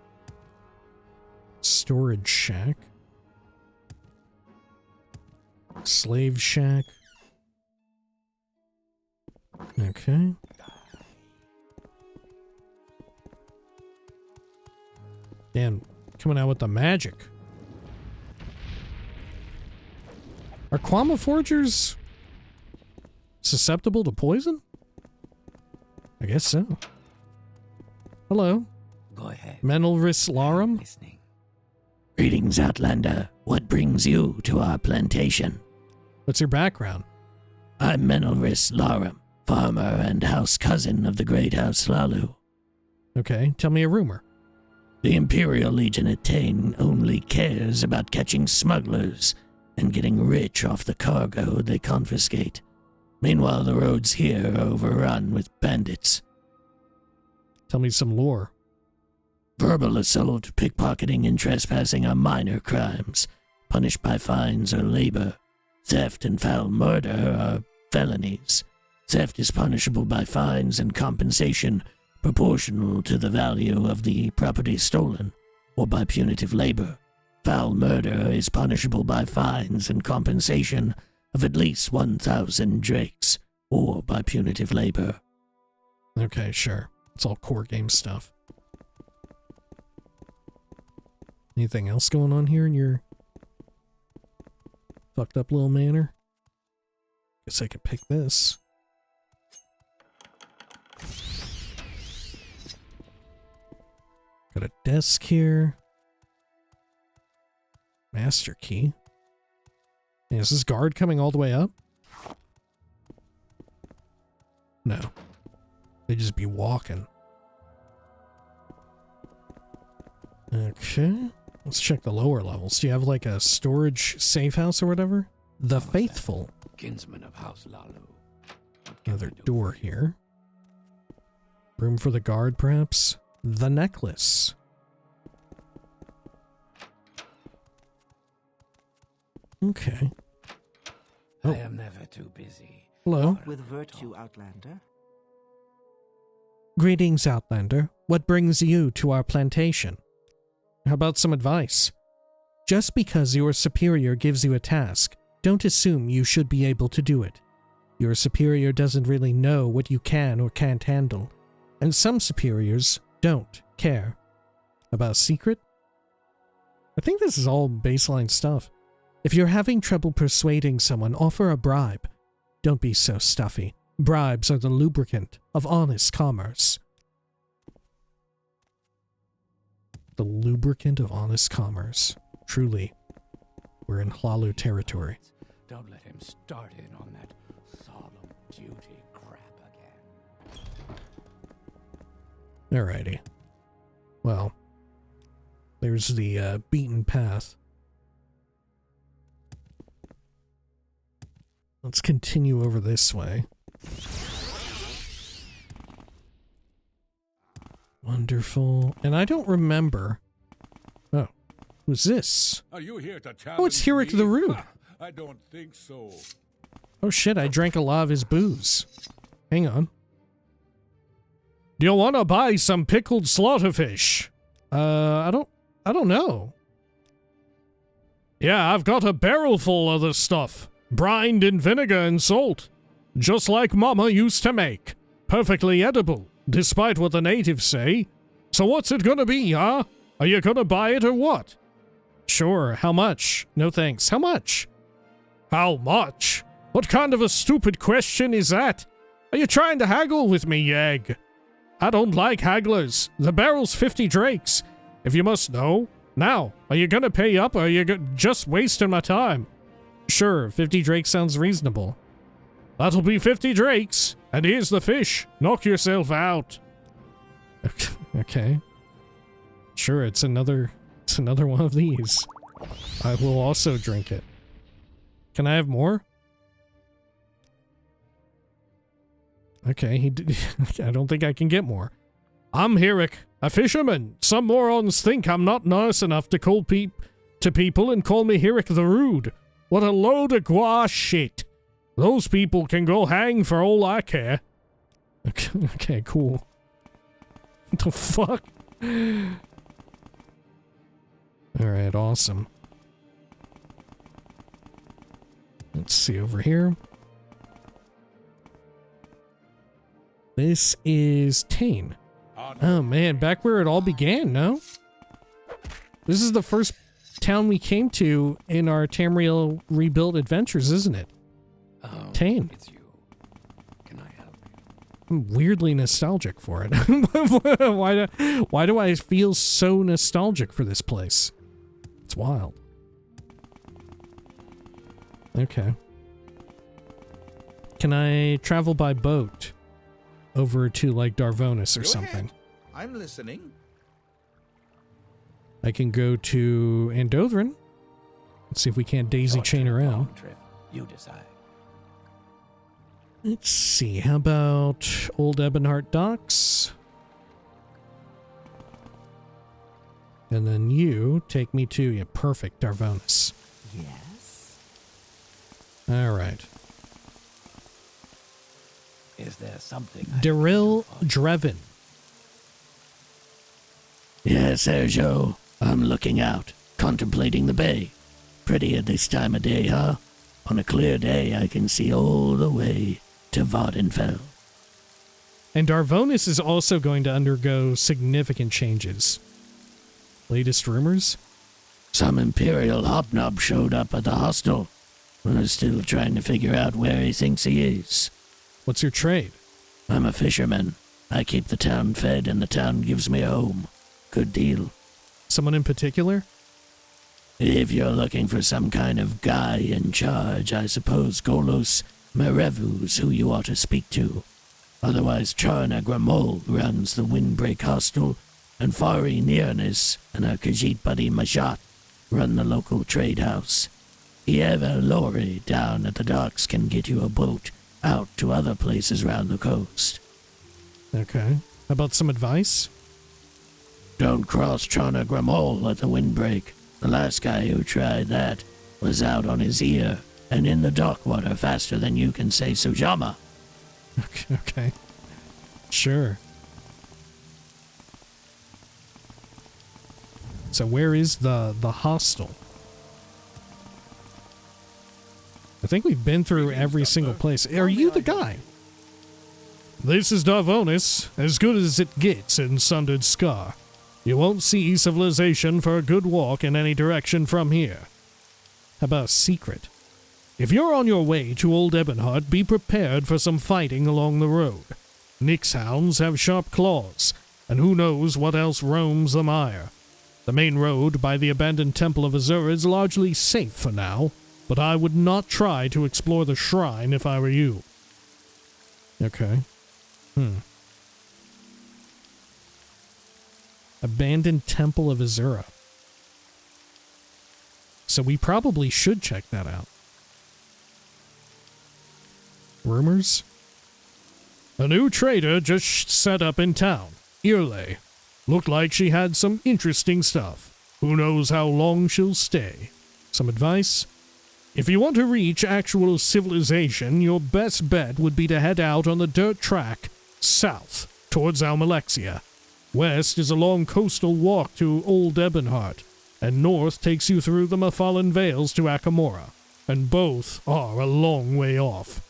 Storage shack. Slave shack. Okay. Damn, coming out with the magic. Are Quama Forgers susceptible to poison? I guess so. Hello. Go ahead. Menelris Larum? Listening. Greetings, Outlander. What brings you to our plantation? What's your background? I'm Menelris Larum, farmer and house cousin of the great House Lalu. Okay, tell me a rumor. The Imperial Legion at Tain only cares about catching smugglers and getting rich off the cargo they confiscate. Meanwhile, the roads here are overrun with bandits. Tell me some lore. Verbal assault, pickpocketing, and trespassing are minor crimes, punished by fines or labor. Theft and foul murder are felonies. Theft is punishable by fines and compensation proportional to the value of the property stolen, or by punitive labor. Foul murder is punishable by fines and compensation of at least 1,000 drakes, or by punitive labor. Okay, sure. It's all core game stuff. Anything else going on here in your fucked up little manor? Guess I could pick this. Got a desk here. Master key. Hey, is this guard coming all the way up? No. They just be walking. Okay. Let's check the lower levels. Do you have like a storage safe house or whatever? The Faithful. Kinsman of House Lalu. Another door here. Room for the guard, perhaps? The necklace. Okay. Oh. I am never too busy. Hello. With virtue, Outlander. Greetings, Outlander. What brings you to our plantation? How about some advice? Just because your superior gives you a task, don't assume you should be able to do it. Your superior doesn't really know what you can or can't handle, and some superiors don't care. About a secret? I think this is all baseline stuff. If you're having trouble persuading someone, offer a bribe. Don't be so stuffy. Bribes are the lubricant of honest commerce. The lubricant of honest commerce. Truly, we're in Hlalu territory. Don't let him start in on that solemn duty crap again. Alrighty. Well, there's the beaten path. Let's continue over this way. Wonderful. And I don't remember. Oh, who's this? Are you here to challenge Oh, it's Hirik me? the Rude. I don't think so. Oh shit, I drank a lot of his booze. Hang on. Do you want to buy some pickled slaughterfish? I don't know. Yeah, I've got a barrel full of this stuff. Brined in vinegar and salt. Just like Mama used to make. Perfectly edible, despite what the natives say. So what's it gonna be, huh? Are you gonna buy it or what? Sure, how much? No thanks. How much? How much? What kind of a stupid question is that? Are you trying to haggle with me, you egg? I don't like hagglers. The barrel's 50 drakes, if you must know. Now, are you gonna pay up or are you just wasting my time? Sure, 50 drakes sounds reasonable. That'll be 50 drakes, and here's the fish. Knock yourself out. Okay. Sure, it's another one of these. I will also drink it. Can I have more? Okay, I don't think I can get more. I'm Hirik, a fisherman. Some morons think I'm not nice enough to call to people and call me Hirik the Rude. What a load of gua shit. Those people can go hang for all I care. Okay, cool. What the fuck? Alright, awesome. Let's see over here. This is Tane. Oh man, back where it all began, no? This is the first town we came to in our Tamriel Rebuilt adventures, isn't it? Tane. It's you. Can I help you? I'm weirdly nostalgic for it. Why do I feel so nostalgic for this place? It's wild. Okay. Can I travel by boat over to, like, Darvonis or something? I'm listening. I can go to Andothran. Let's see if we can't daisy chain around. Trip. You decide. Let's see, how about Old Ebonheart Docks? And then you take me to, yeah, perfect, Darvonis. Yes? Is Alright. there something? Daryl Drevin. Yes, Sergio. I'm looking out, contemplating the bay. Pretty at this time of day, huh? On a clear day, I can see all the way to Vardenfell. And Darvonis is also going to undergo significant changes. Latest rumors? Some Imperial hobnob showed up at the hostel. We're still trying to figure out where he thinks he is. What's your trade? I'm a fisherman. I keep the town fed and the town gives me a home. Good deal. Someone in particular? If you're looking for some kind of guy in charge, I suppose Golos Merevu's who you ought to speak to. Otherwise, Charna Gramol runs the Windbreak Hostel, and Fari Nearness and her Khajiit buddy Majat run the local trade house. Eva Lori down at the docks can get you a boat out to other places round the coast. Okay. How about some advice? Don't cross Charna Gramol at the windbreak. The last guy who tried that was out on his ear and in the dock water faster than you can say Sujama. Okay. Sure. So where is the hostel? I think we've been through every single place. Are you the guy? This is Darvonis, as good as it gets in Sundered Scar. You won't see civilization for a good walk in any direction from here. How about a secret? If you're on your way to Old Ebonheart, be prepared for some fighting along the road. Nyx hounds have sharp claws, and who knows what else roams the mire. The main road by the abandoned Temple of Azura is largely safe for now, but I would not try to explore the shrine if I were you. Okay. Abandoned Temple of Azura. So we probably should check that out. Rumors? A new trader just set up in town, Irle. Looked like she had some interesting stuff. Who knows how long she'll stay. Some advice? If you want to reach actual civilization, your best bet would be to head out on the dirt track south towards Almalexia. West is a long coastal walk to Old Ebonheart, and north takes you through the Mephallan Vales to Akamora, and both are a long way off.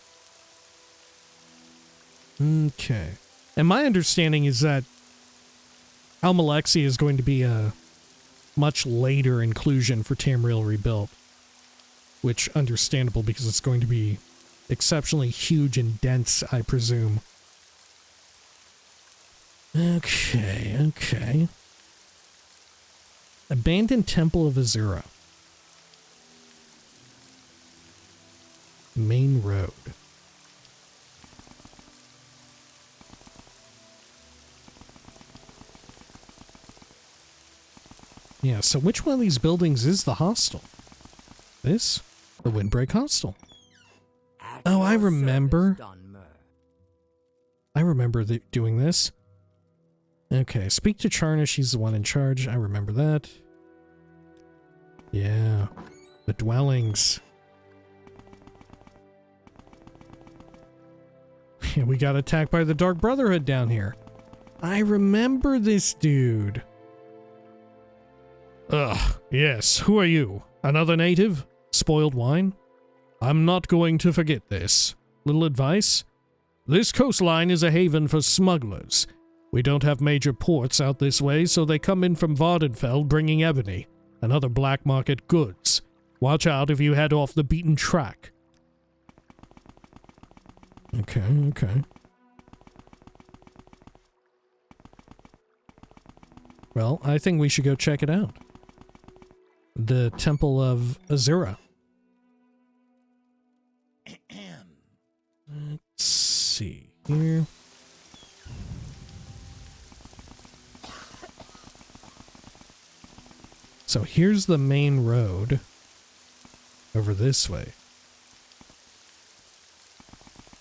Okay. And my understanding is that Almalexia is going to be a much later inclusion for Tamriel Rebuilt, which understandable because it's going to be exceptionally huge and dense, I presume. Okay. Abandoned Temple of Azura. Main road. Yeah, so which one of these buildings is the hostel? This? The Windbreak Hostel. Oh, I remember. I remember doing this. Okay, speak to Charna. She's the one in charge. I remember that. Yeah. The dwellings. Yeah, we got attacked by the Dark Brotherhood down here. I remember this dude. Ugh, yes. Who are you? Another native? Spoiled wine? I'm not going to forget this. Little advice? This coastline is a haven for smugglers. We don't have major ports out this way, so they come in from Vardenfell bringing ebony and other black market goods. Watch out if you head off the beaten track. Okay. Well, I think we should go check it out. The Temple of Azura. Let's see here. So here's the main road over this way.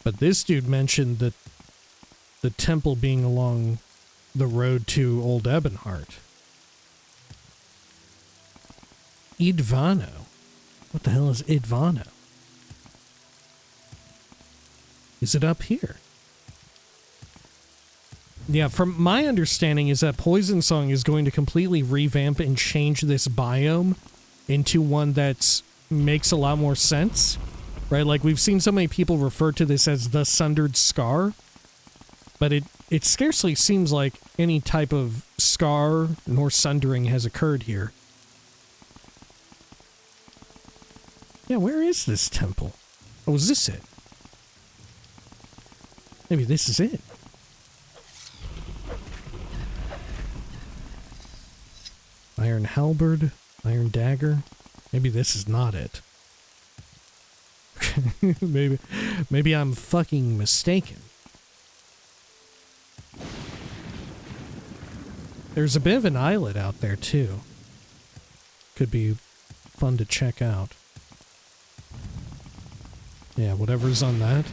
But this dude mentioned that the temple being along the road to Old Ebonheart. Idvano. What the hell is Idvano? Is it up here? Yeah, from my understanding is that Poison Song is going to completely revamp and change this biome into one that makes a lot more sense. Right? Like, we've seen so many people refer to this as the Sundered Scar, but it scarcely seems like any type of scar nor sundering has occurred here. Yeah, where is this temple? Oh, is this it? Maybe this is it. Iron halberd, iron dagger. Maybe this is not it. maybe I'm fucking mistaken. There's a bit of an islet out there too. Could be fun to check out. Yeah, whatever's on that.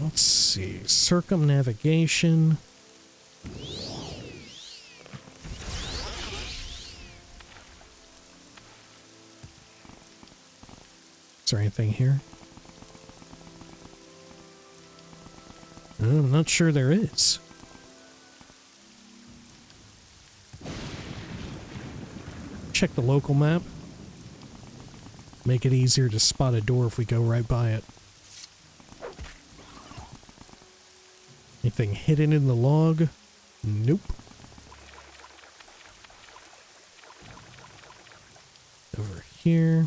Let's see. Circumnavigation. Is there anything here? I'm not sure there is. Check the local map. Make it easier to spot a door if we go right by it. Anything hidden in the log? Nope. Over here.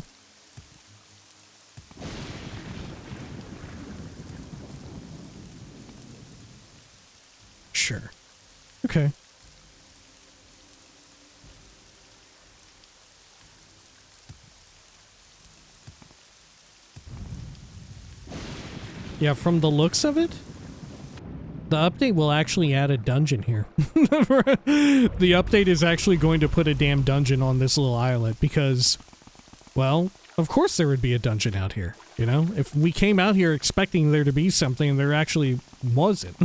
Sure. Okay. Yeah, from the looks of it, the update will actually add a dungeon here. The update is actually going to put a damn dungeon on this little islet because, well, Of course there would be a dungeon out here, you know? If we came out here expecting there to be something, there actually wasn't,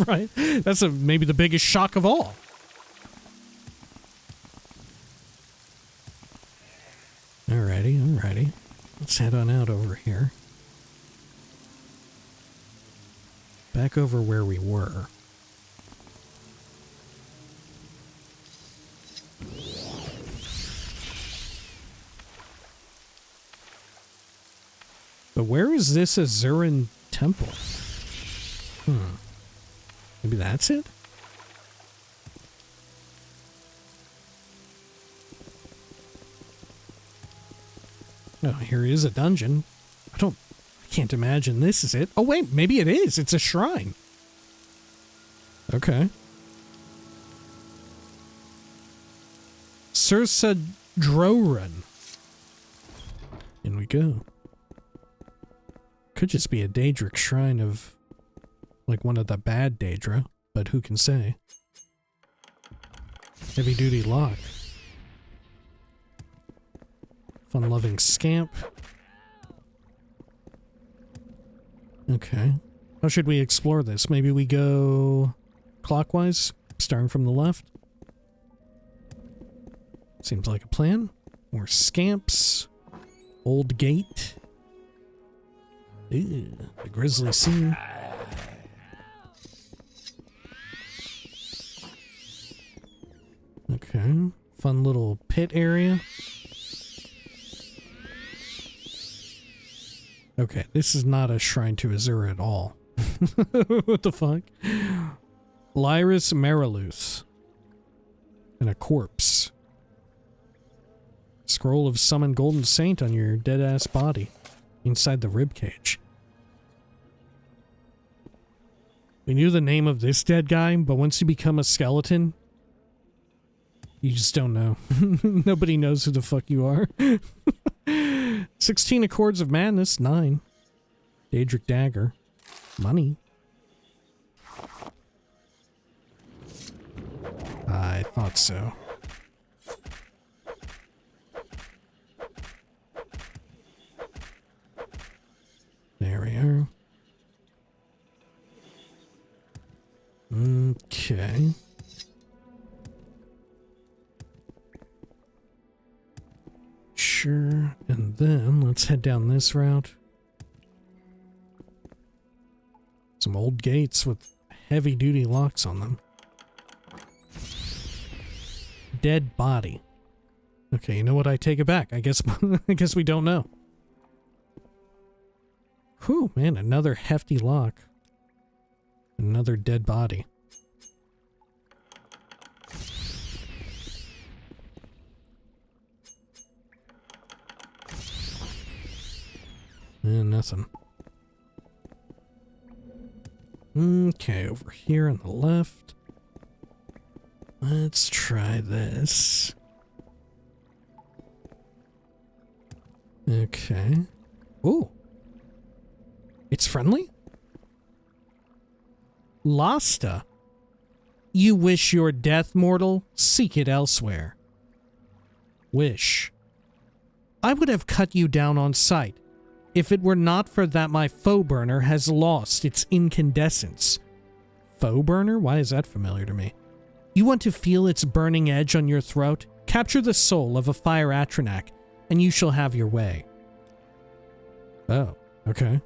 right? That's maybe the biggest shock of all. Alrighty. Let's head on out over here. Back over where we were. But where is this Azuran temple? Maybe that's it? Oh, here is a dungeon. I can't imagine this is it. Oh wait, maybe it is. It's a shrine. Okay. Sursa Droran. In we go. Could just be a Daedric shrine of, like, one of the bad Daedra, but who can say? Heavy duty lock. Fun-loving scamp. Okay. How should we explore this? Maybe we go clockwise, starting from the left? Seems like a plan. More scamps. Old gate. Ew, the grisly scene. Okay. Fun little pit area. Okay, this is not a shrine to Azura at all. What the fuck? Lyris Mariluth. And a corpse. Scroll of Summon Golden Saint on your dead-ass body. Inside the ribcage. We knew the name of this dead guy, but once you become a skeleton, you just don't know. Nobody knows who the fuck you are. 16 Accords of Madness, 9. Daedric Dagger. Money. I thought so. There we are. Okay. Sure, and then let's head down this route. Some old gates with heavy-duty locks on them. Dead body. Okay, you know what? I take it back. I guess I guess we don't know. Whew, man, another hefty lock. Another dead body. And nothing. Okay, over here on the left. Let's try this. Okay. Ooh. It's friendly? Lasta. You wish your death, mortal? Seek it elsewhere. Wish. I would have cut you down on sight, if it were not for that my foe burner has lost its incandescence. Foe burner? Why is that familiar to me? You want to feel its burning edge on your throat? Capture the soul of a fire Atronak, and you shall have your way. Oh, okay.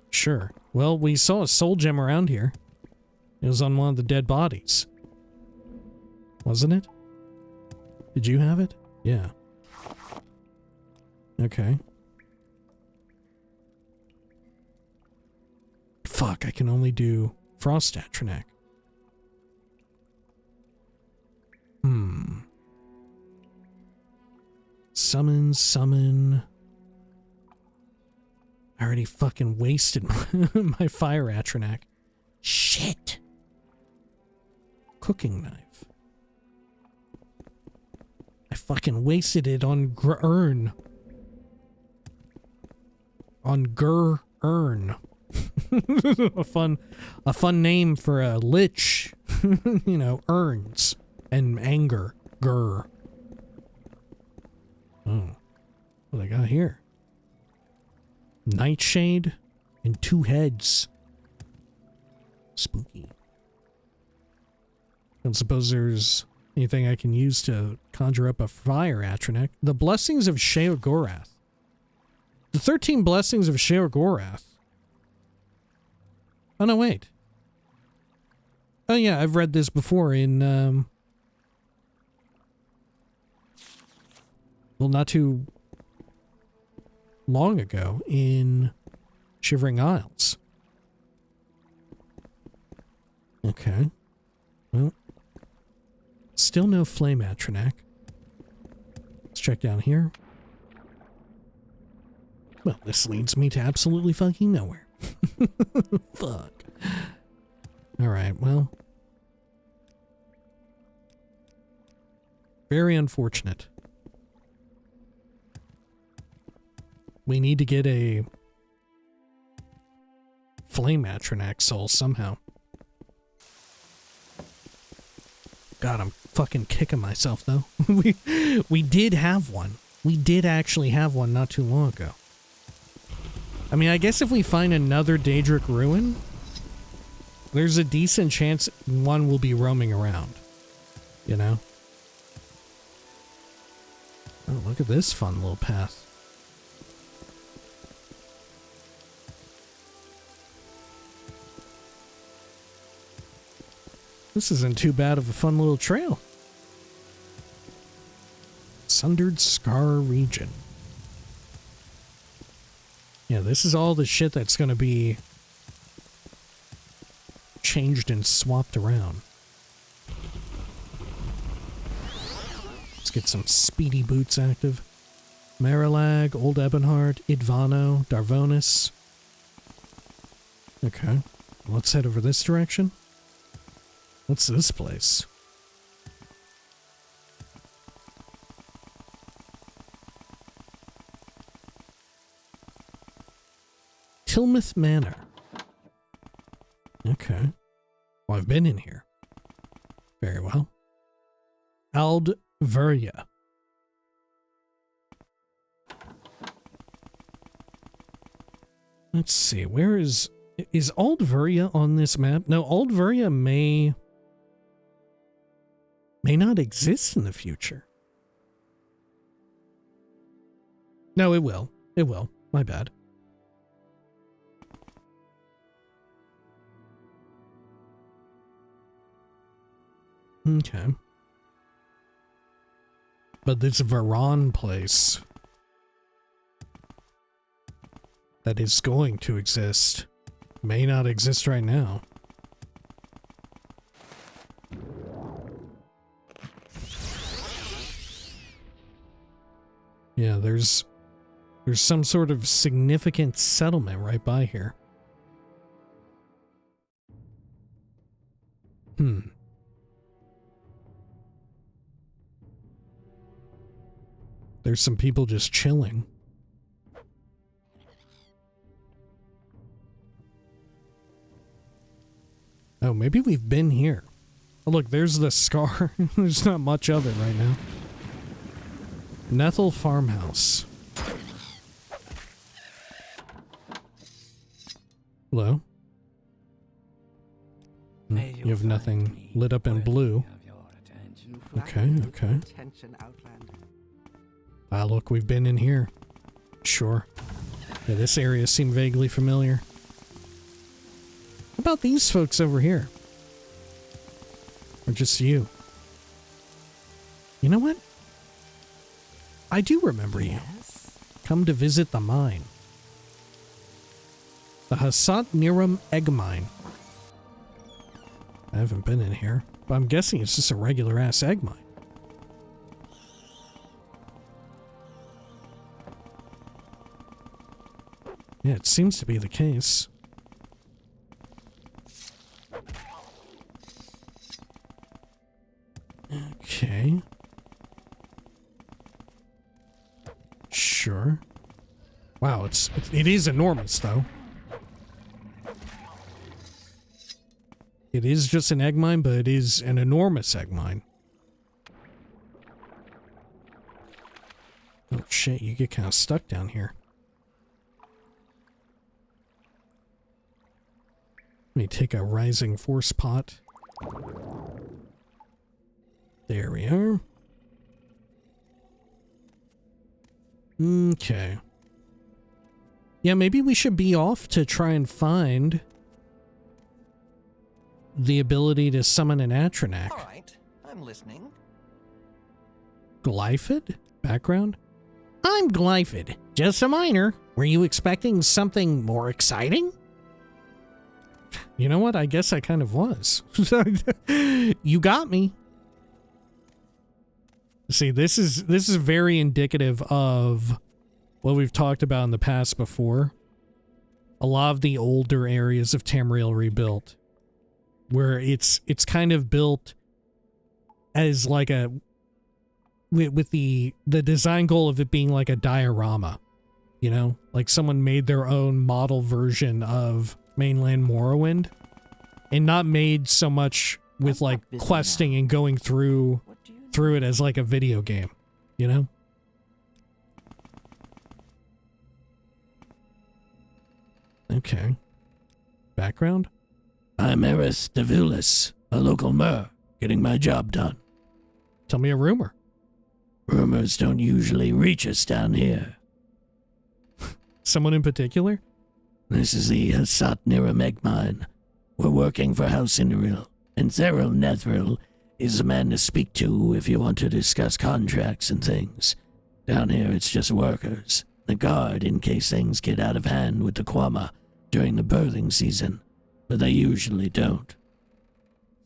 Sure. Well, we saw a soul gem around here. It was on one of the dead bodies. Wasn't it? Did you have it? Yeah. Okay. Fuck, I can only do Frost Atronak. Summon. I already fucking wasted my fire Atronak. Shit. Cooking knife. I fucking wasted it on Grurn. On Gur-Urn. a fun name for a lich. You know, urns and anger. Gur. Oh. What do they got here? Nightshade and 2 heads. Spooky. Don't suppose there's anything I can use to conjure up a fire Atronek. The Blessings of Sheogorath. The 13 Blessings of Sheogorath. Oh, no, wait. Oh, yeah, I've read this before in, well, not too long ago in Shivering Isles. Okay. Well, still no flame Atronek. Let's check down here. Well, this leads me to absolutely fucking nowhere. Fuck. Alright, well. Very unfortunate. We need to get a flame Atronek soul somehow. God, I'm fucking kicking myself though. we did have one. We did actually have one not too long ago. I mean, I guess if we find another Daedric ruin, there's a decent chance one will be roaming around. You know? Oh, look at this fun little path. This isn't too bad of a fun little trail. Sundered Scar region. Yeah, this is all the shit that's going to be changed and swapped around. Let's get some speedy boots active. Marilag, Old Ebonheart, Idvano, Darvonis. Okay, let's head over this direction. What's this place? Tilmouth Manor. Okay. Well, I've been in here. Very well. Aldveria. Let's see, where is Aldveria on this map? No, Aldveria may not exist in the future. No, it will. It will. My bad. Okay. But this Varan place that is going to exist may not exist right now. Yeah, there's some sort of significant settlement right by here. There's some people just chilling. Oh, maybe we've been here. Oh, look, there's the scar. There's not much of it right now. Nethel Farmhouse. Hello? You have nothing lit up in blue. Okay, okay. Ah, look, we've been in here. Sure. Yeah, this area seemed vaguely familiar. How about these folks over here? Or just you? You know what? I do remember you. Come to visit the mine. The Hassat Niram egg mine. I haven't been in here, but I'm guessing it's just a regular ass egg mine. Yeah, it seems to be the case. Okay. Sure. Wow, it is enormous though. It is just an egg mine, but it is an enormous egg mine. Oh, shit, you get kind of stuck down here. Let me take a rising force pot. There we are. Okay. Yeah, maybe we should be off to try and find the ability to summon an Atronak. All right, I'm listening. Glyphid? Background? I'm Glyphid. Just a miner. Were you expecting something more exciting? You know what? I guess I kind of was. You got me. See, this is very indicative of what we've talked about in the past before. A lot of the older areas of Tamriel Rebuilt, where it's kind of built as like a with the design goal of it being like a diorama, you know, like someone made their own model version of mainland Morrowind, and not made so much with like questing and going through it as like a video game, you know? Okay. Background? I'm Eris Devulis, a local mer, getting my job done. Tell me a rumor. Rumors don't usually reach us down here. Someone in particular? This is the Hasat Nirameg mine. We're working for House Induril, and Zeril Nethril is the man to speak to if you want to discuss contracts and things. Down here it's just workers. The guard in case things get out of hand with the Kwama during the birthing season, but they usually don't.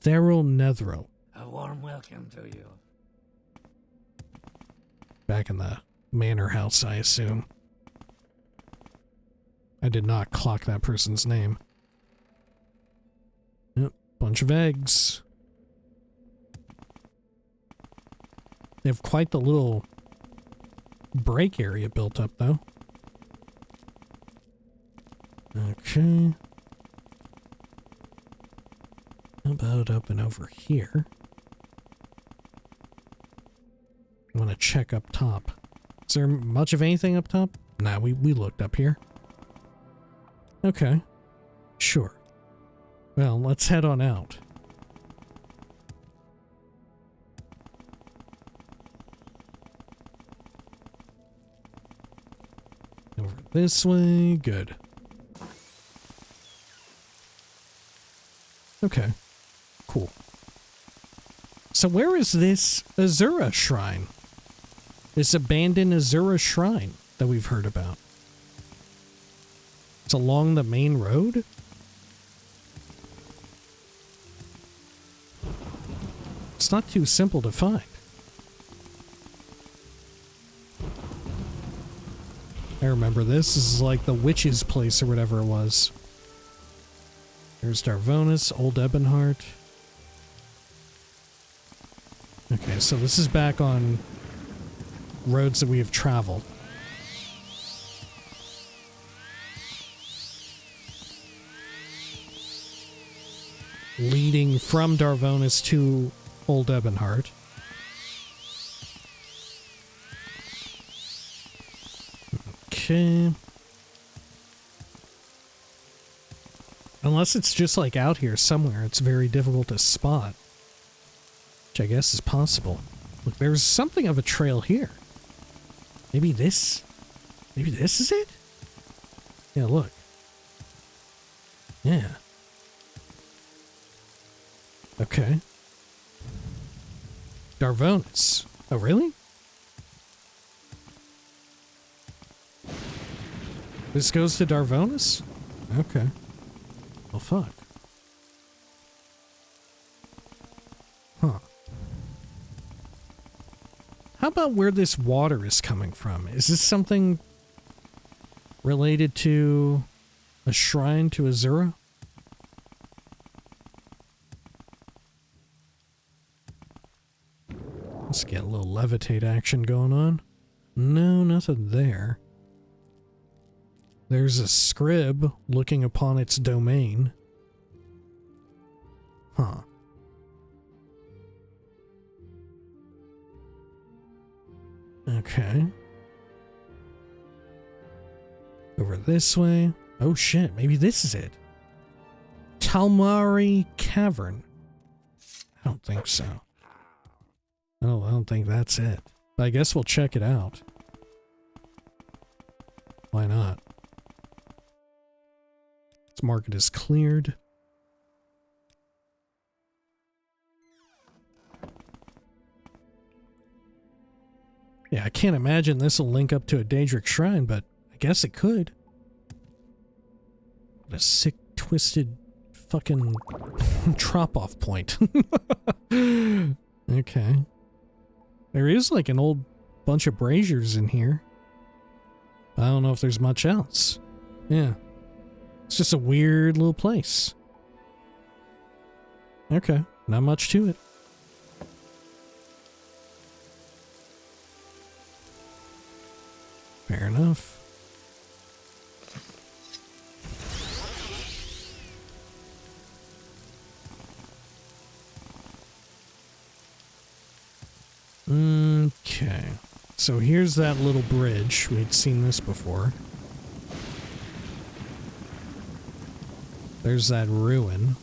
Zeril Nethril. A warm welcome to you. Back in the manor house, I assume. I did not clock that person's name. Yep, bunch of eggs. They have quite the little break area built up, though. Okay. How about up and over here? I want to check up top. Is there much of anything up top? Nah, we looked up here. Okay. Sure. Well, let's head on out. Over this way. Good. Okay. Cool. So where is this Azura shrine? This abandoned Azura shrine that we've heard about. It's along the main road? It's not too simple to find. I remember this. This is like the witch's place or whatever it was. There's Darvonis, Old Ebonheart. Okay, so this is back on roads that we have traveled. Leading from Darvonis to Old Ebonheart. Okay. Unless it's just like out here somewhere, it's very difficult to spot. Which I guess is possible. Look, there's something of a trail here. Maybe this is it? Yeah, look. Yeah. Okay. Darvonis. Oh, really? This goes to Darvonis? Okay. Well, fuck. Huh. How about where this water is coming from? Is this something related to a shrine to Azura? Let's get a little levitate action going on. No, nothing there. There's a scrib looking upon its domain. Huh. Okay. Over this way. Oh shit, maybe this is it. Talmari Cavern. I don't think so. Oh, I don't think that's it. But I guess we'll check it out. Why not? This market is cleared. Yeah, I can't imagine this will link up to a Daedric shrine, but I guess it could. What a sick, twisted, fucking drop-off point. Okay. There is like an old bunch of braziers in here. I don't know if there's much else. Yeah. It's just a weird little place. Okay, not much to it. Fair enough. Okay. So here's that little bridge. We'd seen this before. There's that ruin.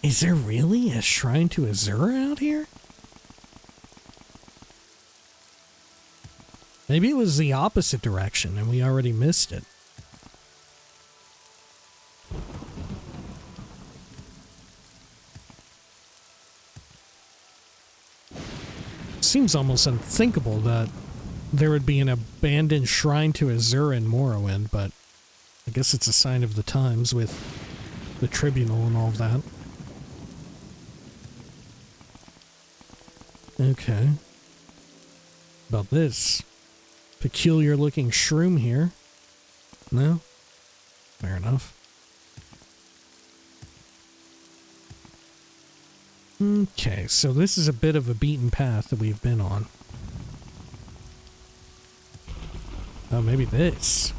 Is there really a shrine to Azura out here? Maybe it was the opposite direction and we already missed it. Seems almost unthinkable that there would be an abandoned shrine to Azura in Morrowind, but I guess it's a sign of the times with the tribunal and all of that. Okay. About this peculiar looking shroom here. No? Fair enough. Okay, so this is a bit of a beaten path that we've been on. Oh, maybe this.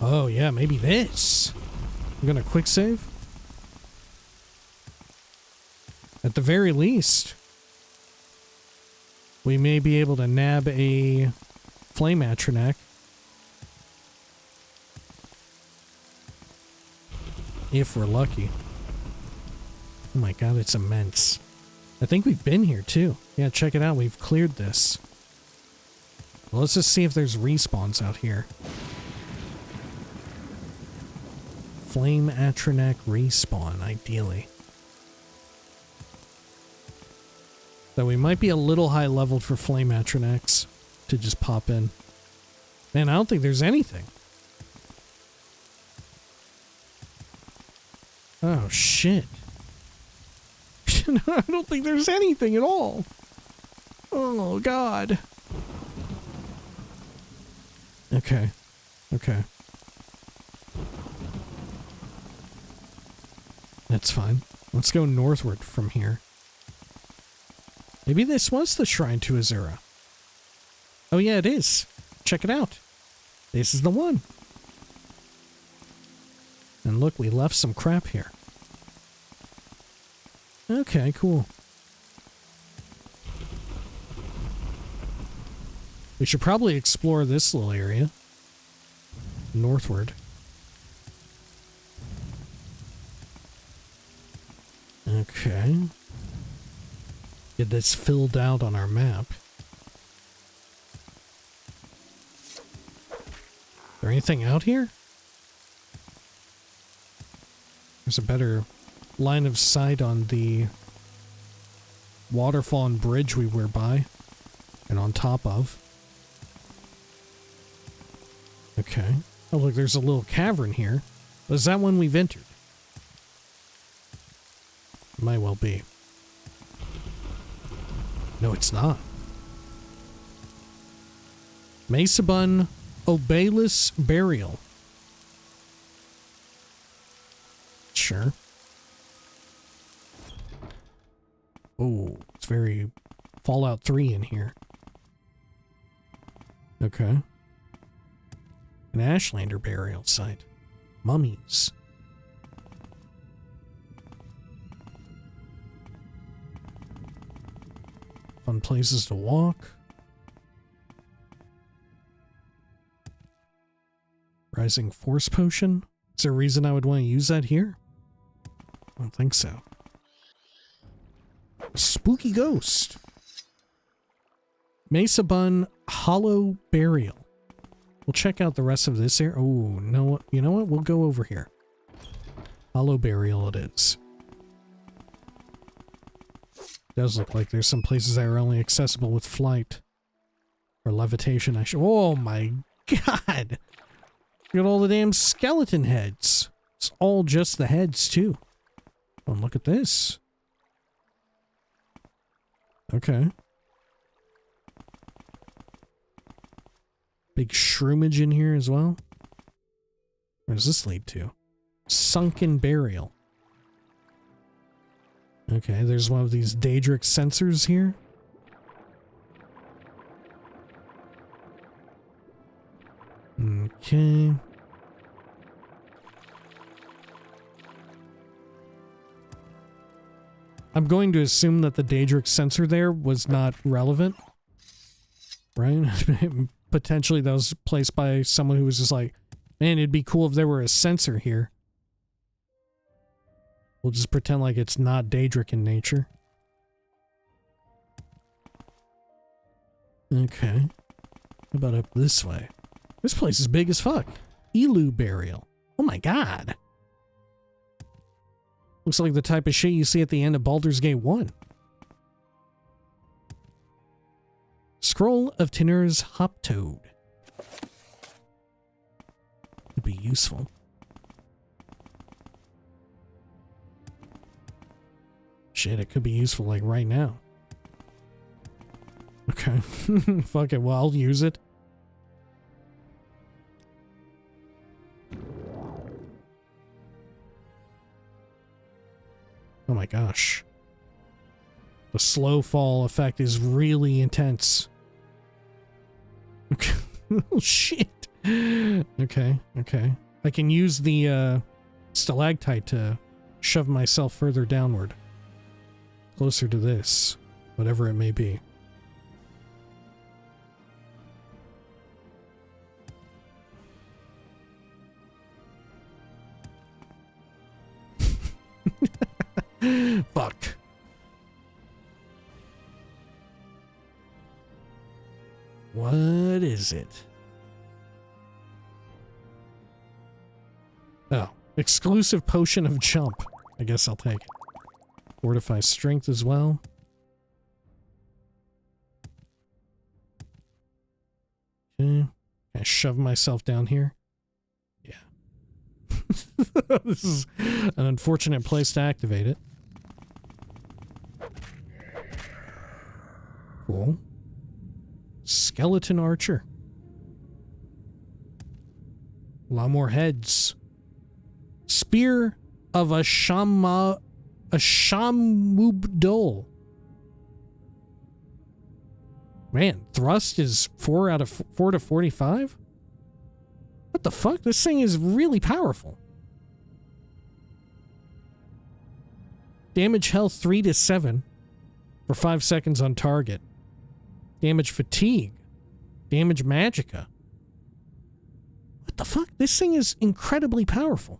Oh, yeah, maybe this. I'm gonna quick save. At the very least, we may be able to nab a flame atronak. If we're lucky. Oh my god, it's immense. I think we've been here too. Yeah, check it out. We've cleared this. Well, let's just see if there's respawns out here. Flame atronak respawn, ideally. Though we might be a little high leveled for flame atronaks to just pop in. Man, I don't think there's anything. Oh shit. I don't think there's anything at all. Oh god. Okay. Okay. That's fine. Let's go northward from here. Maybe this was the shrine to Azura. Oh yeah, it is. Check it out. This is the one. And look, we left some crap here. Okay, cool. We should probably explore this little area. Northward. Okay. Get this filled out on our map. Is there anything out here? There's a better line of sight on the waterfall and bridge we were by and on top of. Okay. Oh look, there's a little cavern here. Is that one we've entered? Might well be. No, it's not. Mesabun Obelis Burial. Sure. Oh, it's very Fallout 3 in here. Okay. An Ashlander burial site. Mummies. Fun places to walk. Rising Force Potion? Is there a reason I would want to use that here? I don't think so. Spooky Ghost. Mesa Bun Hollow Burial. We'll check out the rest of this here. Oh, no, you know what? We'll go over here. Hollow Burial it is. Does look like there's some places that are only accessible with flight. Or levitation, I should. Oh my god! Look at all the damn skeleton heads. It's all just the heads, too. Oh, look at this. Okay. Big shroomage in here as well. Where does this lead to? Sunken Burial. Okay, there's one of these Daedric sensors here. Okay. I'm going to assume that the Daedric sensor there was not relevant. Right? Potentially that was placed by someone who was just like, man, it'd be cool if there were a sensor here. We'll just pretend like it's not Daedric in nature. Okay. How about up this way? This place is big as fuck. Elu Burial. Oh my god. Looks like the type of shit you see at the end of Baldur's Gate 1. Scroll of Tinner's Hoptoad. Could be useful. Shit, it could be useful like right now. Okay. Fuck it, well, I'll use it. Oh my gosh. The slow fall effect is really intense. Okay. Oh shit. Okay, okay. I can use the stalactite to shove myself further downward. Closer to this. Whatever it may be. Fuck. What is it? Oh, exclusive potion of jump. I guess I'll take it. Fortify strength as well. Okay. I shove myself down here. Yeah. This is an unfortunate place to activate it. Cool. Skeleton Archer. A lot more heads. Spear of a Shamubdol. Man, thrust is 4 out of 4 to 45? What the fuck? This thing is really powerful. Damage health 3 to 7 for 5 seconds on target. Damage fatigue. Damage magicka. What the fuck? This thing is incredibly powerful.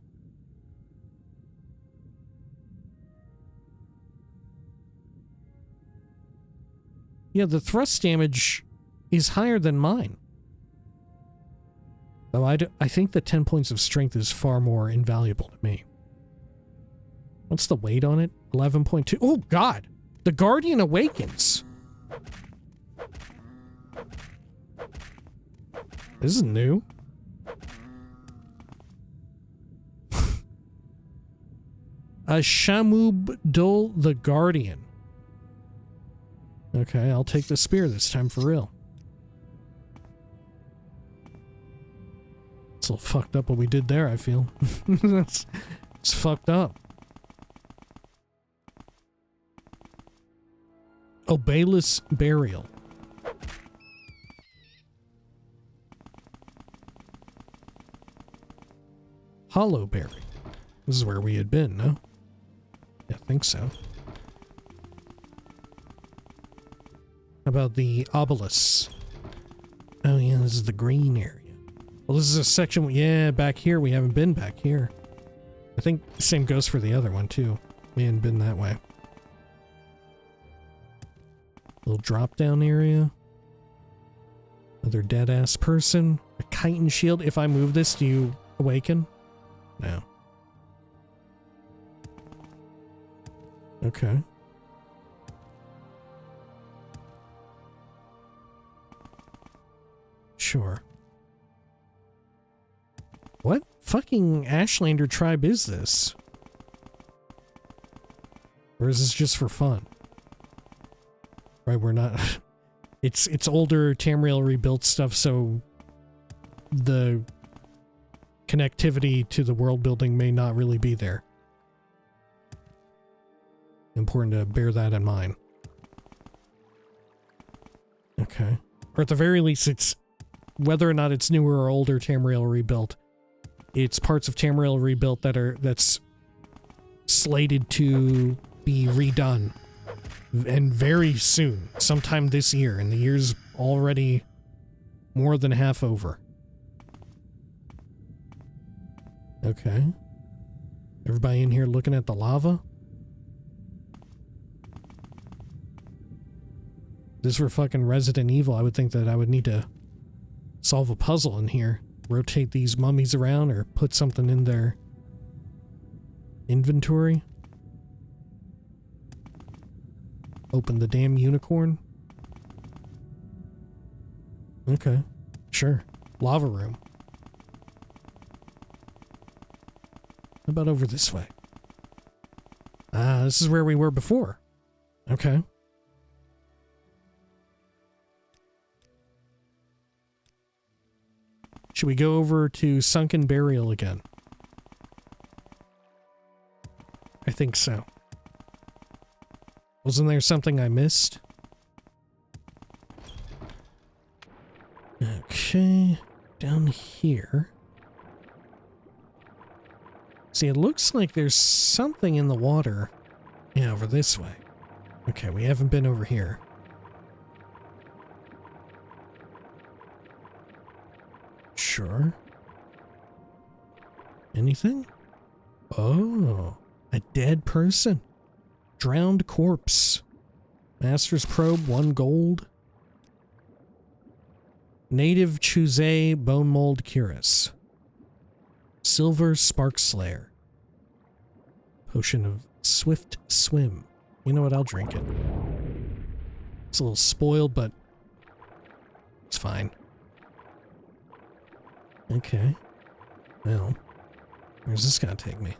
Yeah, the thrust damage is higher than mine. Though I think the 10 points of strength is far more invaluable to me. What's the weight on it? 11.2. Oh, God! The Guardian awakens! This is new. A Shamubdol the Guardian. Okay, I'll take the spear this time for real. It's a little fucked up what we did there, I feel. It's fucked up. Obalus Burial. Hollowberry. This is where we had been, no? Yeah, I think so. How about the obelisk? Oh yeah, this is the green area. Well, this is a section, yeah, back here. We haven't been back here. I think the same goes for the other one, too. We hadn't been that way. Little drop-down area. Another dead-ass person. A chitin shield. If I move this, do you awaken? No. Okay. Sure. What fucking Ashlander tribe is this? Or is this just for fun? Right, we're not... It's older Tamriel Rebuilt stuff, so the connectivity to the world building may not really be there. Important to bear that in mind. Okay. Or at the very least, it's whether or not it's newer or older Tamriel Rebuilt. It's parts of Tamriel Rebuilt that's slated to be redone. And very soon, sometime this year, and the year's already more than half over. Okay. Everybody in here looking at the lava? This were fucking Resident Evil. I would think that I would need to solve a puzzle in here. Rotate these mummies around or put something in their inventory. Open the damn unicorn. Okay, sure. Lava room. How about over this way? Ah, this is where we were before. Okay. Should we go over to Sunken Burial again? I think so. Wasn't there something I missed? Okay, down here. See, it looks like there's something in the water. Yeah, over this way. Okay, we haven't been over here. Sure. Anything? Oh, a dead person. Drowned corpse. Master's probe, 1 gold. Native Chuzay bone mold cuirass. Silver spark slayer. Potion of swift swim. You know what? I'll drink it. It's a little spoiled, but it's fine. Okay. Well, where's this gonna take me?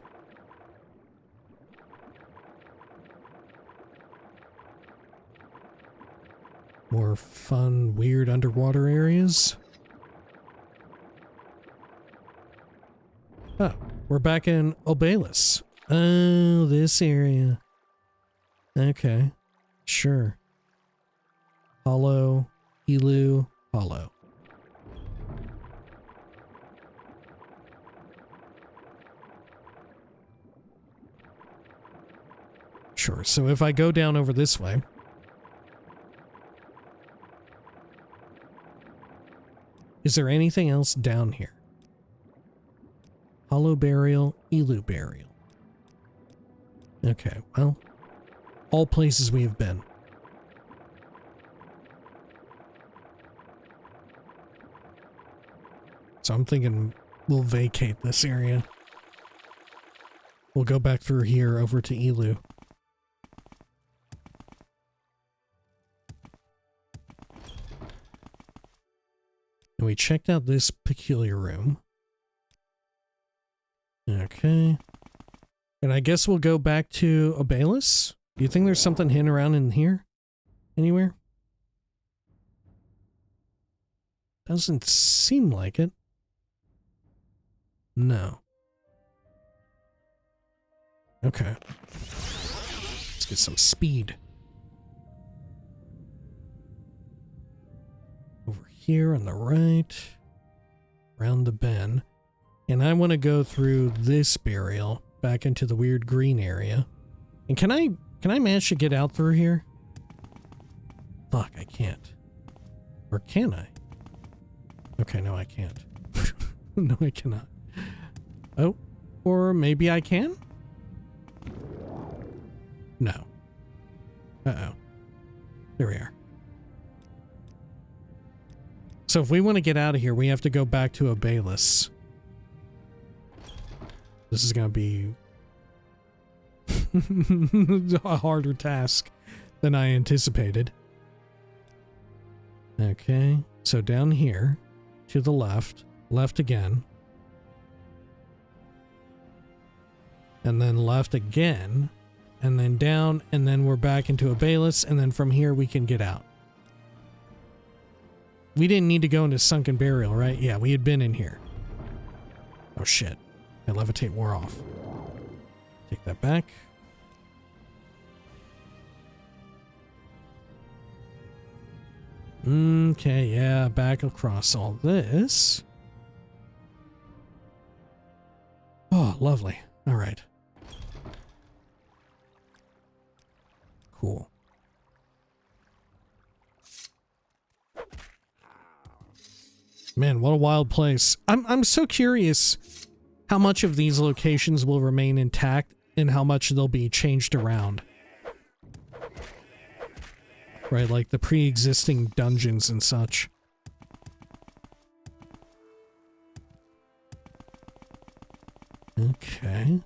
More fun, weird underwater areas. Oh, we're back in Obelis. Oh, this area. Okay, sure. Hollow, Elu, Hollow. Sure, so if I go down over this way... Is there anything else down here? Hollow Burial, Elu Burial. Okay, well, all places we have been. So I'm thinking we'll vacate this area. We'll go back through here over to Elu. And we checked out this peculiar room. Okay. And I guess we'll go back to Obelis? Do you think there's something hidden around in here? Anywhere? Doesn't seem like it. No. Okay. Let's get some speed. Over here on the right. Around the bend. And I want to go through this burial back into the weird green area. And can I manage to get out through here? Fuck, I can't. Or can I? Okay, no, I can't. No, I cannot. Oh, or maybe I can? No. Uh-oh. There we are. So if we want to get out of here, we have to go back to Abalis. This is going to be a harder task than I anticipated. Okay, so down here, to the left, left again, and then left again, and then down, and then we're back into Abalis, and then from here we can get out. We didn't need to go into Sunken Burial, right? Yeah, we had been in here. Oh shit. My levitate wore off. Take that back. Okay, yeah, back across all this. Oh, lovely. All right. Cool. Man, what a wild place. I'm so curious how much of these locations will remain intact and how much they'll be changed around. Right, like the pre-existing dungeons and such. Okay.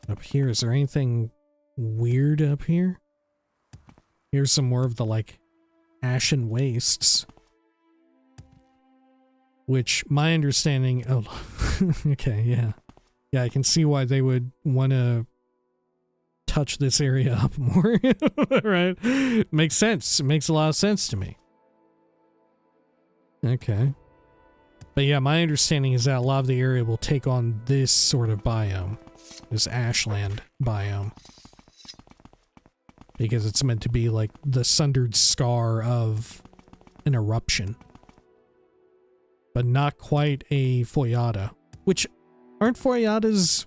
Up here, is there anything weird up here? Here's some more of the, like, ashen wastes. Which, my understanding... Oh, okay, yeah. Yeah, I can see why they would want to touch this area up more, right? Makes sense. It makes a lot of sense to me. Okay. But yeah, my understanding is that a lot of the area will take on this sort of biome. This ashland biome. Because it's meant to be like the Sundered Scar of an eruption. But not quite a Foyata. Which, aren't Foyatas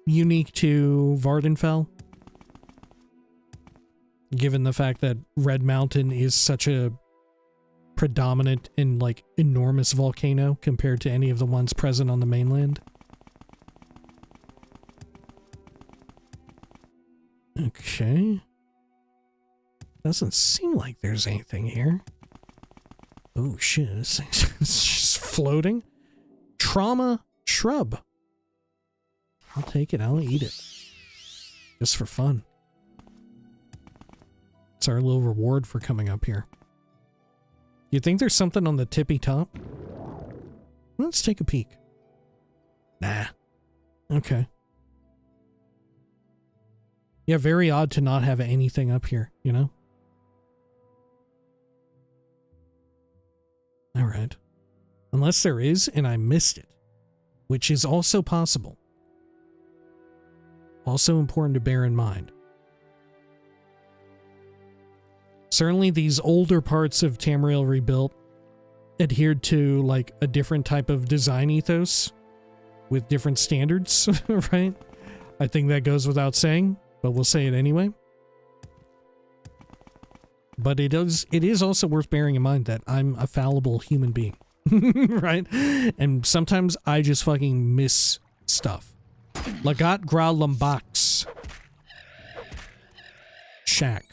unique to Vardenfell? Given the fact that Red Mountain is such a predominant and like enormous volcano compared to any of the ones present on the mainland. Okay. Doesn't seem like there's anything here. Oh shit, this thing's just floating. Trauma shrub. I'll take it, I'll eat it. Just for fun. It's our little reward for coming up here. You think there's something on the tippy top? Let's take a peek. Nah. Okay. Yeah, very odd to not have anything up here, you know? Alright. Unless there is, and I missed it. Which is also possible. Also important to bear in mind. Certainly these older parts of Tamriel Rebuilt adhered to like a different type of design ethos with different standards, right? I think that goes without saying, but we'll say it anyway. But it is also worth bearing in mind that I'm a fallible human being, right? And sometimes I just fucking miss stuff. Lagat Gra Lumbax. Shack.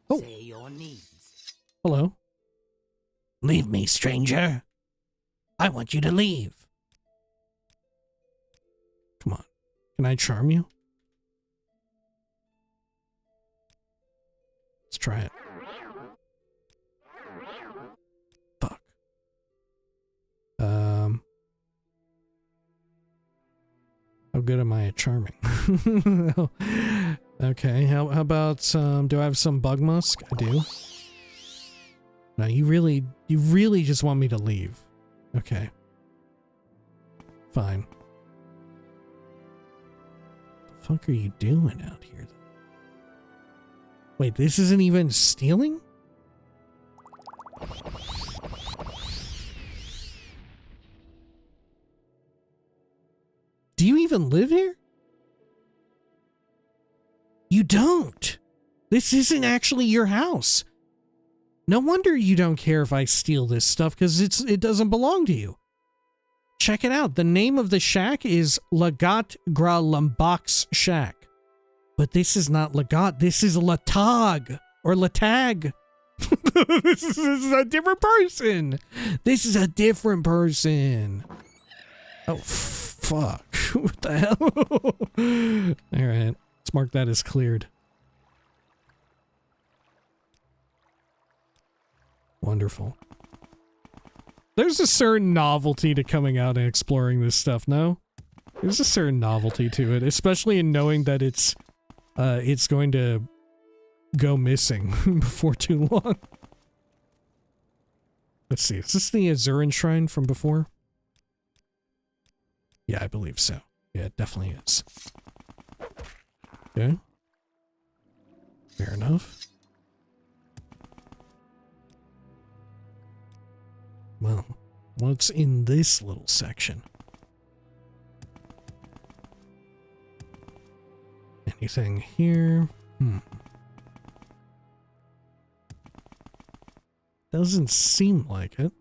Oh. Say your needs. Hello. Leave me, stranger. I want you to leave. Come on. Can I charm you? Let's try it. Fuck. How good am I at charming? Okay, how about, do I have some bug musk? I do. No, you really just want me to leave. Okay. Fine. What the fuck are you doing out here? Wait, this isn't even stealing? Do you even live here? You don't. This isn't actually your house. No wonder you don't care if I steal this stuff, because it doesn't belong to you. Check it out. The name of the shack is Lagat Gra Lambak's Shack. But this is not Lagat. This is Latag or Latag. This is a different person. This is a different person. Oh, fuck. What the hell? All right. Let's mark that as cleared. Wonderful. There's a certain novelty to coming out and exploring this stuff, no? There's a certain novelty to it, especially in knowing that it's going to go missing before too long. Let's see, is this the Azuran Shrine from before? Yeah, I believe so. Yeah, it definitely is. Okay. Fair enough. Well, what's in this little section? Anything here? Doesn't seem like it.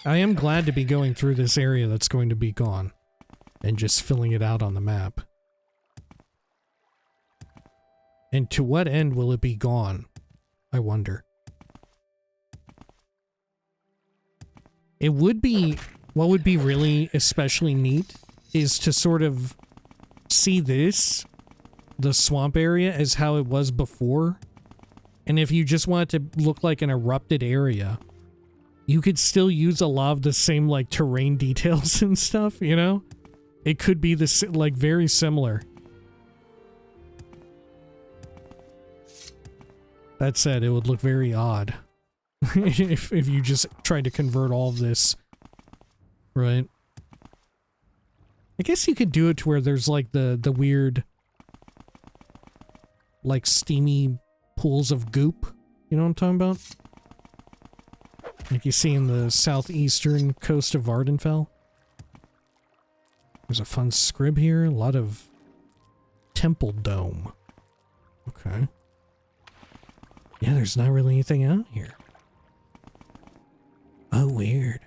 I am glad to be going through this area that's going to be gone and just filling it out on the map. And to what end will it be gone? I wonder. It would be, what would be really especially neat is to sort of see this, the swamp area, as how it was before. And if you just want it to look like an erupted area, you could still use a lot of the same like terrain details and stuff, you know? It could be this like very similar. That said, it would look very odd if you just tried to convert all of this, right? I guess you could do it to where there's like the weird, like steamy pools of goop. You know what I'm talking about? Like you see in the southeastern coast of Vardenfell. There's a fun scrib here. A lot of temple dome. Okay. Yeah, there's not really anything out here. Oh, weird.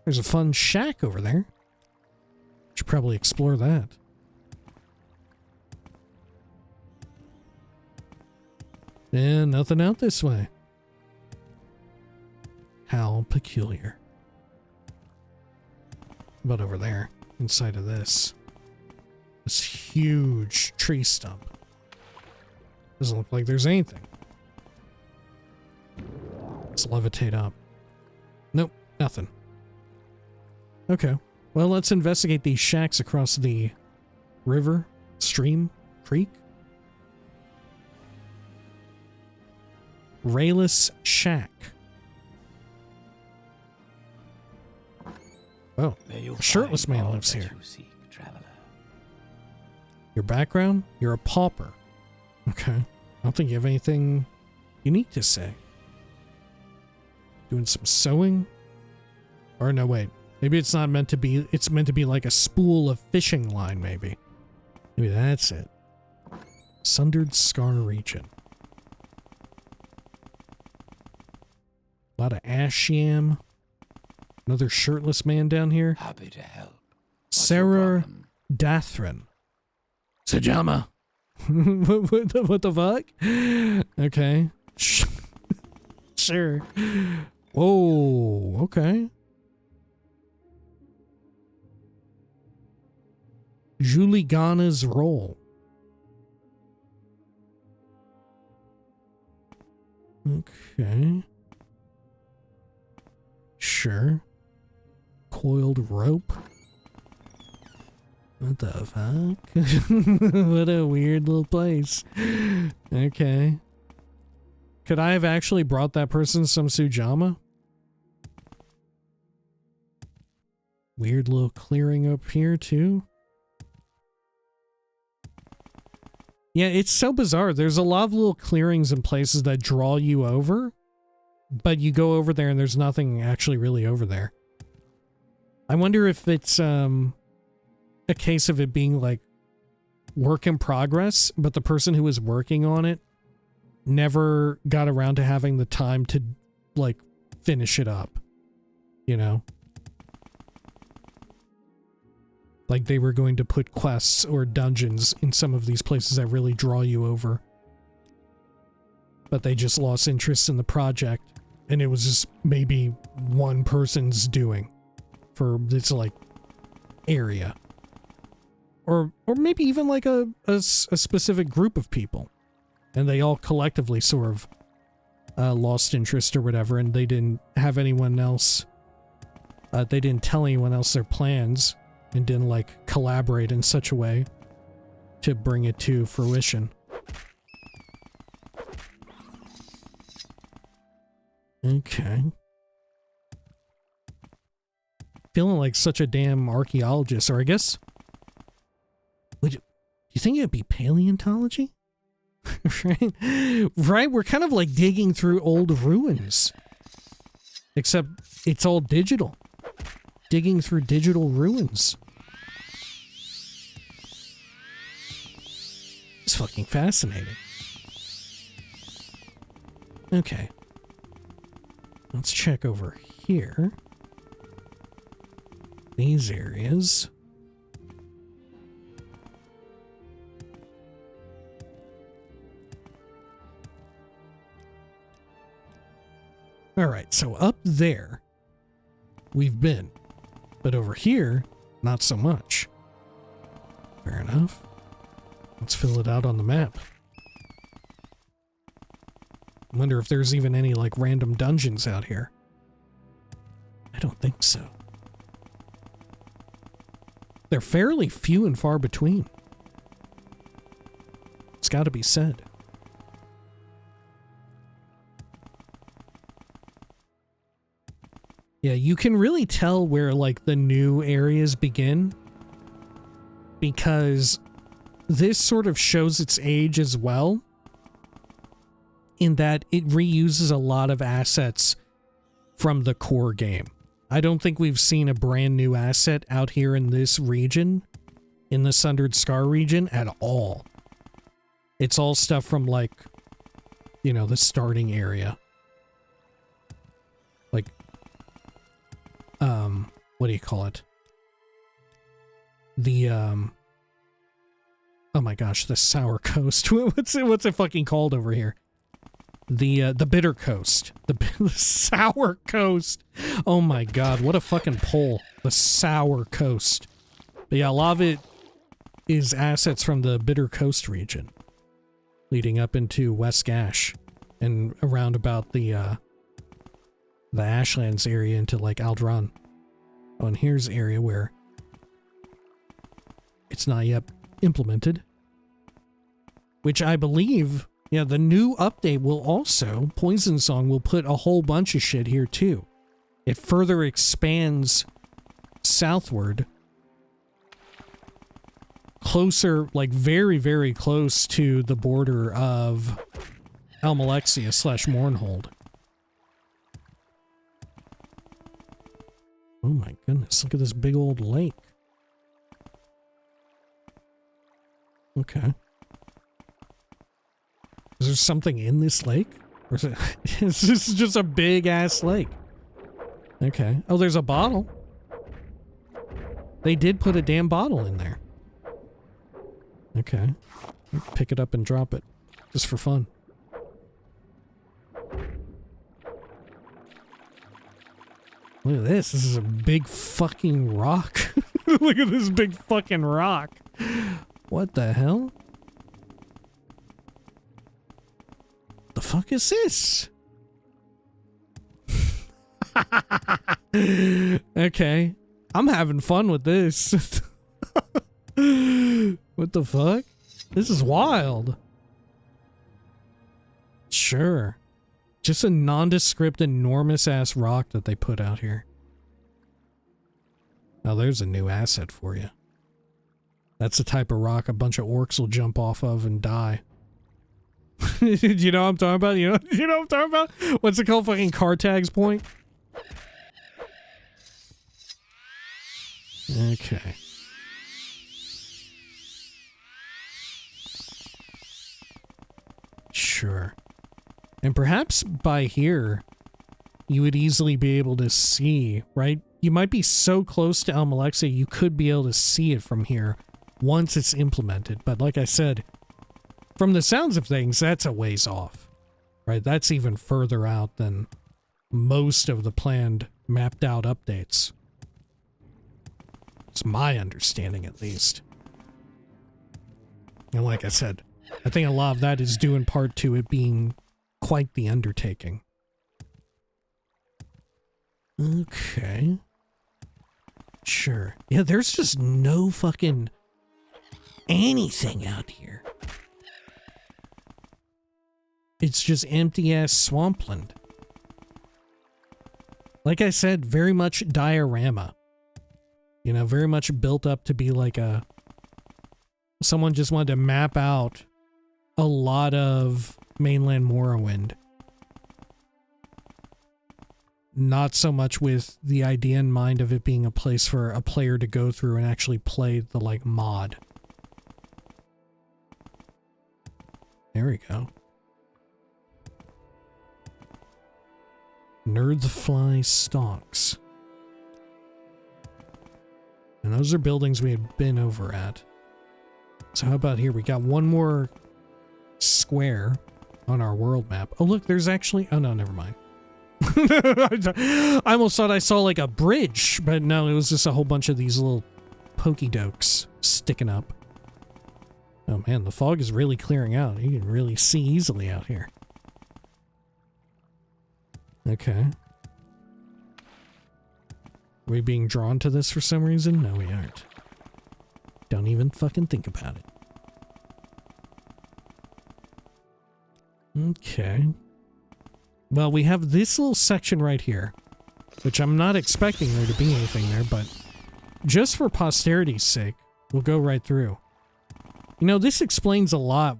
There's a fun shack over there. Should probably explore that. And nothing out this way. How peculiar. But over there, inside of this huge tree stump. Doesn't look like there's anything. Let's levitate up. Nope, nothing. Okay, well, let's investigate these shacks across the river, stream, creek. Rayless Shack. Oh, a shirtless man lives here. Your background? You're a pauper. Okay. I don't think you have anything unique to say. Doing some sewing? Or no, wait. Maybe it's not meant to be, it's meant to be like a spool of fishing line, maybe. Maybe that's it. Sundered Scar region. A lot of ash yam. Another shirtless man down here. Happy to help. Sarah Dathrin. Sajama. what the fuck? Okay. Sure. Whoa, okay. Julie Ghana's role. Okay. Sure. Coiled rope. What the fuck? What a weird little place. Okay. Could I have actually brought that person some sujama? Weird little clearing up here too. Yeah, it's so bizarre. There's a lot of little clearings and places that draw you over, but you go over there and there's nothing actually really over there. I wonder if it's a case of it being like work in progress, but the person who was working on it never got around to having the time to, like, finish it up. You know? Like they were going to put quests or dungeons in some of these places that really draw you over. But they just lost interest in the project. And it was just maybe one person's doing for this, like, area. Or maybe even like a specific group of people. And they all collectively sort of lost interest or whatever, and they didn't have anyone else. They didn't tell anyone else their plans, and didn't, like, collaborate in such a way to bring it to fruition. Okay. Feeling like such a damn archaeologist, or I guess... Do you think it'd be paleontology? Right? Right? We're kind of like digging through old ruins. Except it's all digital. Digging through digital ruins. It's fucking fascinating. Okay. Let's check over here. These areas. Alright, so up there, we've been. But over here, not so much. Fair enough. Let's fill it out on the map. I wonder if there's even any, like, random dungeons out here. I don't think so. They're fairly few and far between. It's got to be said. Yeah, you can really tell where, like, the new areas begin, because this sort of shows its age as well, in that it reuses a lot of assets from the core game. I don't think we've seen a brand new asset out here in this region, in the Sundered Scar region, at all. It's all stuff from, like, you know, the starting area. Like, what do you call it? The, oh my gosh, the Sour Coast. What's it fucking called over here? The Bitter Coast. The Sour Coast. Oh my god, what a fucking pull. The Sour Coast. But yeah, a lot of it is assets from the Bitter Coast region, leading up into West Gash, and around about the Ashlands area into, like, Aldron. Oh, and here's the area where it's not yet implemented. Which I believe, yeah, the new update will also, Poison Song will put a whole bunch of shit here too. It further expands southward. Closer, like very, very close to the border of Almalexia / Mournhold. Oh my goodness, look at this big old lake. Okay. Is there something in this lake? Or is it, is this just a big ass lake? Okay. Oh, there's a bottle. They did put a damn bottle in there. Okay. Pick it up and drop it. Just for fun. Look at this. This is a big fucking rock. Look at this big fucking rock. What the hell? The fuck is this? Okay. I'm having fun with this. What the fuck? This is wild. Sure. Just a nondescript, enormous-ass rock that they put out here. Oh, there's a new asset for you. That's the type of rock a bunch of orcs will jump off of and die. You know what I'm talking about? You know what I'm talking about? What's it called? Fucking Cartag's Point? Okay. Sure. And perhaps by here, you would easily be able to see, right? You might be so close to Almalexia, you could be able to see it from here once it's implemented. But like I said, from the sounds of things, that's a ways off, right? That's even further out than most of the planned mapped out updates. It's my understanding, at least. And like I said, I think a lot of that is due in part to it being quite the undertaking. Okay. Sure. Yeah, there's just no fucking anything out here. It's just empty-ass swampland. Like I said, very much diorama. You know, very much built up to be like a... Someone just wanted to map out a lot of mainland Morrowind. Not so much with the idea in mind of it being a place for a player to go through and actually play the, like, mod. There we go. Nerdfly stalks. And those are buildings we had been over at. So how about here? We got one more square on our world map. Oh, look, there's actually... Oh, no, never mind. I almost thought I saw, like, a bridge, but no, it was just a whole bunch of these little pokey-dokes sticking up. Oh, man, the fog is really clearing out. You can really see easily out here. Okay. Are we being drawn to this for some reason? No, we aren't. Don't even fucking think about it. Okay. Well, we have this little section right here, which I'm not expecting there to be anything there, but just for posterity's sake, we'll go right through. You know, this explains a lot.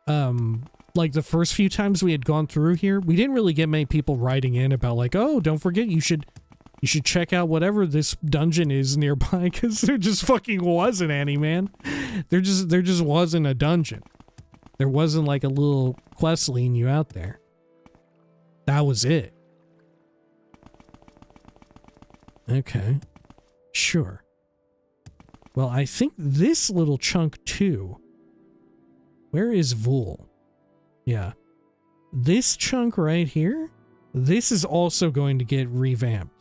Like the first few times we had gone through here, we didn't really get many people writing in about like, oh, don't forget you should check out whatever this dungeon is nearby, because there just fucking wasn't any, man. There just wasn't a dungeon. There wasn't like a little quest leading you out there. That was it. Okay. Sure. Well, I think this little chunk too. Where is Vul? Yeah. This chunk right here, this is also going to get revamped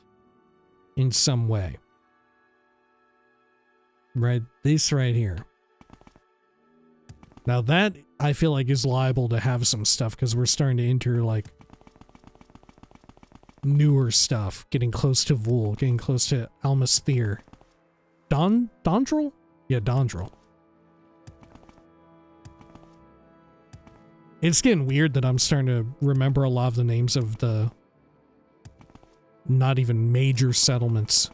in some way. Right? This right here. Now that, I feel like, is liable to have some stuff because we're starting to enter, like, newer stuff. Getting close to Vul, getting close to Almasthir. Dondrel? Yeah, Dondrel. It's getting weird that I'm starting to remember a lot of the names of the not even major settlements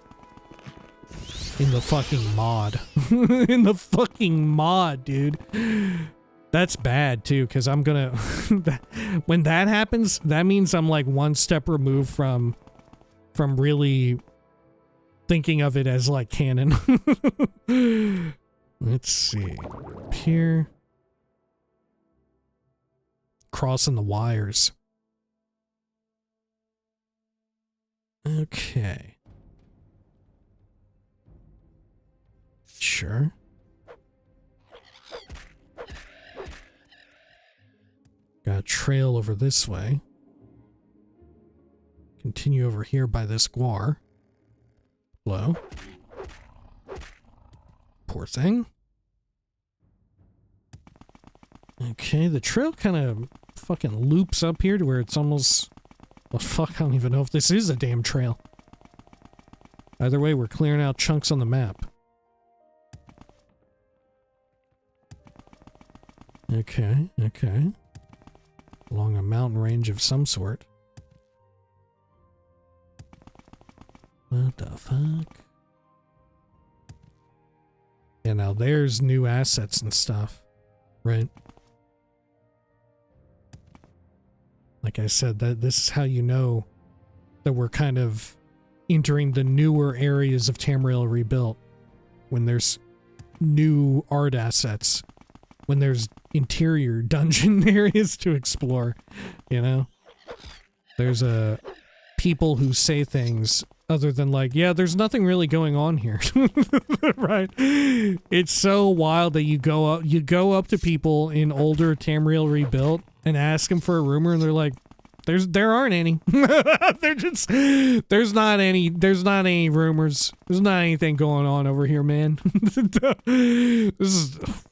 in the fucking mod. In the fucking mod, dude. That's bad too, because I'm gonna... when that happens, that means I'm like one step removed from really thinking of it as like canon. Let's see. Up here. Crossing the wires. Okay. Sure. Got a trail over this way. Continue over here by this guar. Hello? Poor thing. Okay, the trail kind of fucking loops up here to where it's almost... Well, fuck, I don't even know if this is a damn trail. Either way, we're clearing out chunks on the map. Okay, okay. Along a mountain range of some sort. What the fuck? Yeah, now there's new assets and stuff, right? Like I said, that this is how you know that we're kind of entering the newer areas of Tamriel Rebuilt when there's new art assets when there's interior dungeon areas to explore, you know? There's people who say things other than like, yeah, there's nothing really going on here. Right? It's so wild that you go up to people in older Tamriel Rebuilt and ask them for a rumor, and they're like, there aren't any. There's not any rumors. There's not anything going on over here, man.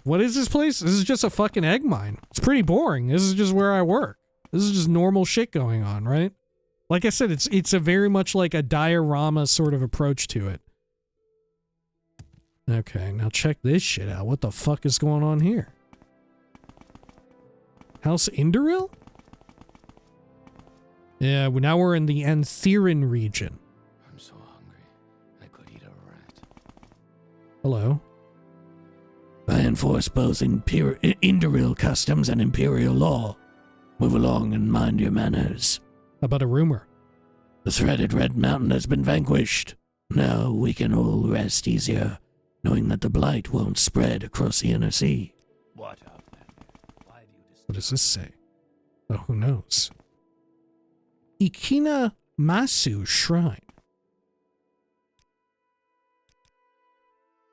What is this place? This is just a fucking egg mine. It's pretty boring. This is just where I work. This is just normal shit going on, right? Like I said, it's a very much like a diorama sort of approach to it. Okay, now check this shit out. What the fuck is going on here? House Indoril? Yeah, now we're in the Antherin region. I'm so hungry, I could eat a rat. Hello. I enforce both Indoril customs and Imperial law. Move along and mind your manners. How about a rumor? The threated Red Mountain has been vanquished. Now we can all rest easier, knowing that the blight won't spread across the inner sea. What outlander? Why do you What does this say? Oh, who knows? Ikinammassu Shrine.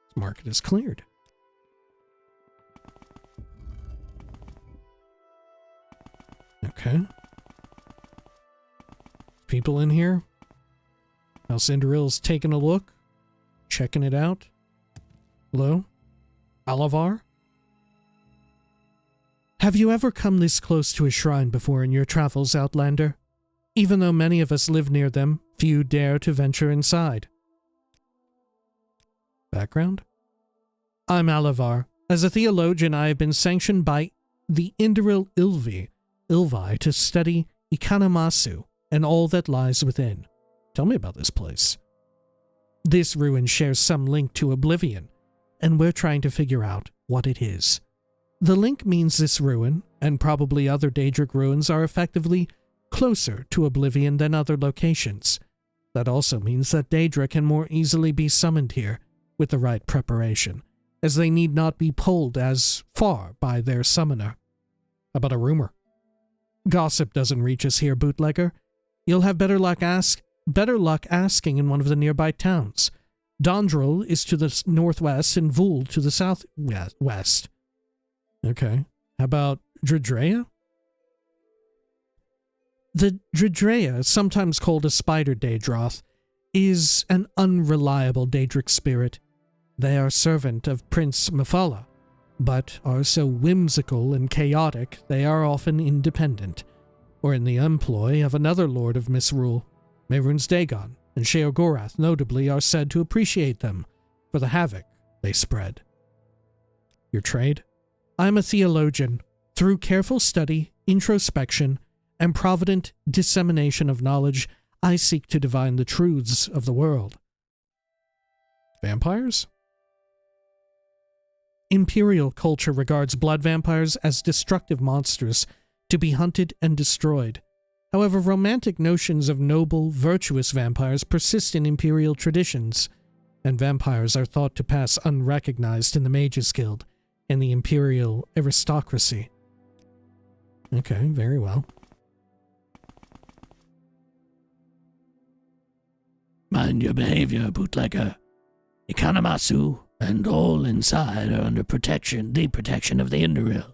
This market is cleared. Okay. People in here? House Indoril's taking a look, checking it out. Hello? Alavar? Have you ever come this close to a shrine before in your travels, Outlander? Even though many of us live near them, few dare to venture inside. Background? I'm Alavar. As a theologian, I have been sanctioned by the Indoril Ilvi to study Ikinammassu and all that lies within. Tell me about this place. This ruin shares some link to Oblivion, and we're trying to figure out what it is. The link means this ruin, and probably other Daedric ruins, are effectively closer to Oblivion than other locations. That also means that Daedra can more easily be summoned here with the right preparation, as they need not be pulled as far by their summoner. How about a rumor? Gossip doesn't reach us here, bootlegger. You'll have better luck asking in one of the nearby towns. Dondril is to the northwest and Vul to the southwest. Okay. How about Dredrea? The Dredrea, sometimes called a spider Daedroth, is an unreliable Daedric spirit. They are servant of Prince Mephala, but are so whimsical and chaotic they are often independent, or in the employ of another lord of misrule. Mehrunes Dagon and Sheogorath notably are said to appreciate them for the havoc they spread. Your trade? I'm a theologian. Through careful study, introspection, and provident dissemination of knowledge, I seek to divine the truths of the world. Vampires? Imperial culture regards blood vampires as destructive monsters to be hunted and destroyed. However, romantic notions of noble, virtuous vampires persist in Imperial traditions, and vampires are thought to pass unrecognized in the Mages Guild and the Imperial aristocracy. Okay, very well. Mind your behavior, bootlegger. Ikinammassu and all inside are under protection, the protection of the Indoril.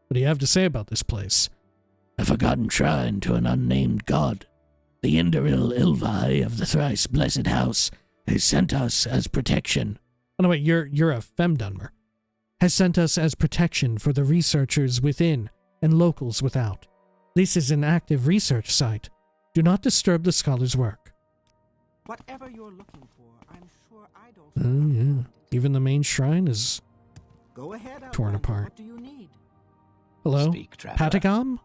What do you have to say about this place? A forgotten shrine to an unnamed god. The Indoril Ilvi of the thrice blessed house has sent us as protection. Oh no, wait, you're a Femdunmer. Has sent us as protection for the researchers within and locals without. This is an active research site. Do not disturb the scholar's work. Whatever you're looking for, I'm sure I don't. Oh yeah. Even the main shrine is Go ahead, torn Outlander. apart. What do you need? Hello? Speak, traveler. Patagam?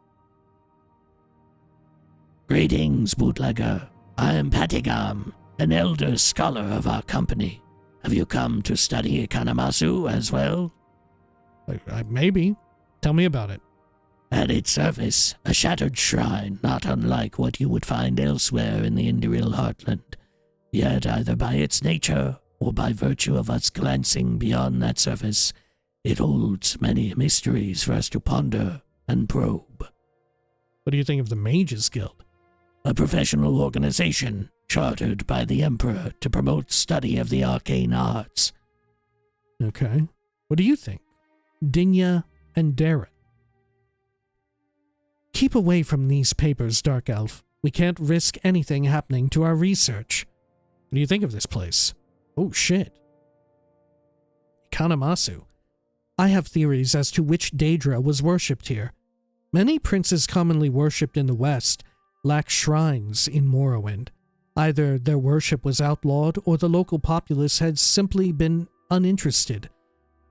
Greetings, bootlegger. I am Patigam, an elder scholar of our company. Have you come to study Ikinammassu as well? Maybe. Tell me about it. At its surface, a shattered shrine not unlike what you would find elsewhere in the Indoril heartland. Yet either by its nature, or by virtue of us glancing beyond that surface, It holds many mysteries for us to ponder and probe. What do you think of the Mages Guild? A professional organization chartered by the Emperor to promote study of the arcane arts. Okay. What do you think? Dinya and Darren. Keep away from these papers, Dark Elf. We can't risk anything happening to our research. What do you think of this place? Oh shit. Ikinammassu. I have theories as to which Daedra was worshipped here. Many princes commonly worshipped in the West lack shrines in Morrowind. Either their worship was outlawed or the local populace had simply been uninterested.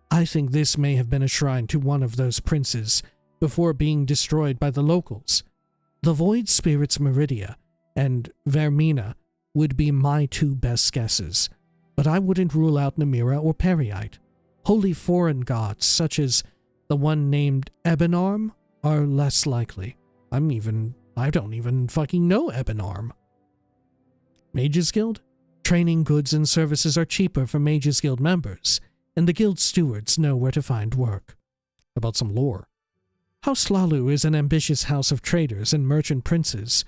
I think this may have been a shrine to one of those princes before being destroyed by the locals. The Void Spirits Meridia and Vermina would be my two best guesses, but I wouldn't rule out Namira or Periite. Holy foreign gods, such as the one named Ebenarm, are less likely. I don't even fucking know Ebenarm. Mages Guild? Training goods and services are cheaper for Mages Guild members, and the guild stewards know where to find work. About some lore. House Lalu is an ambitious house of traders and merchant princes.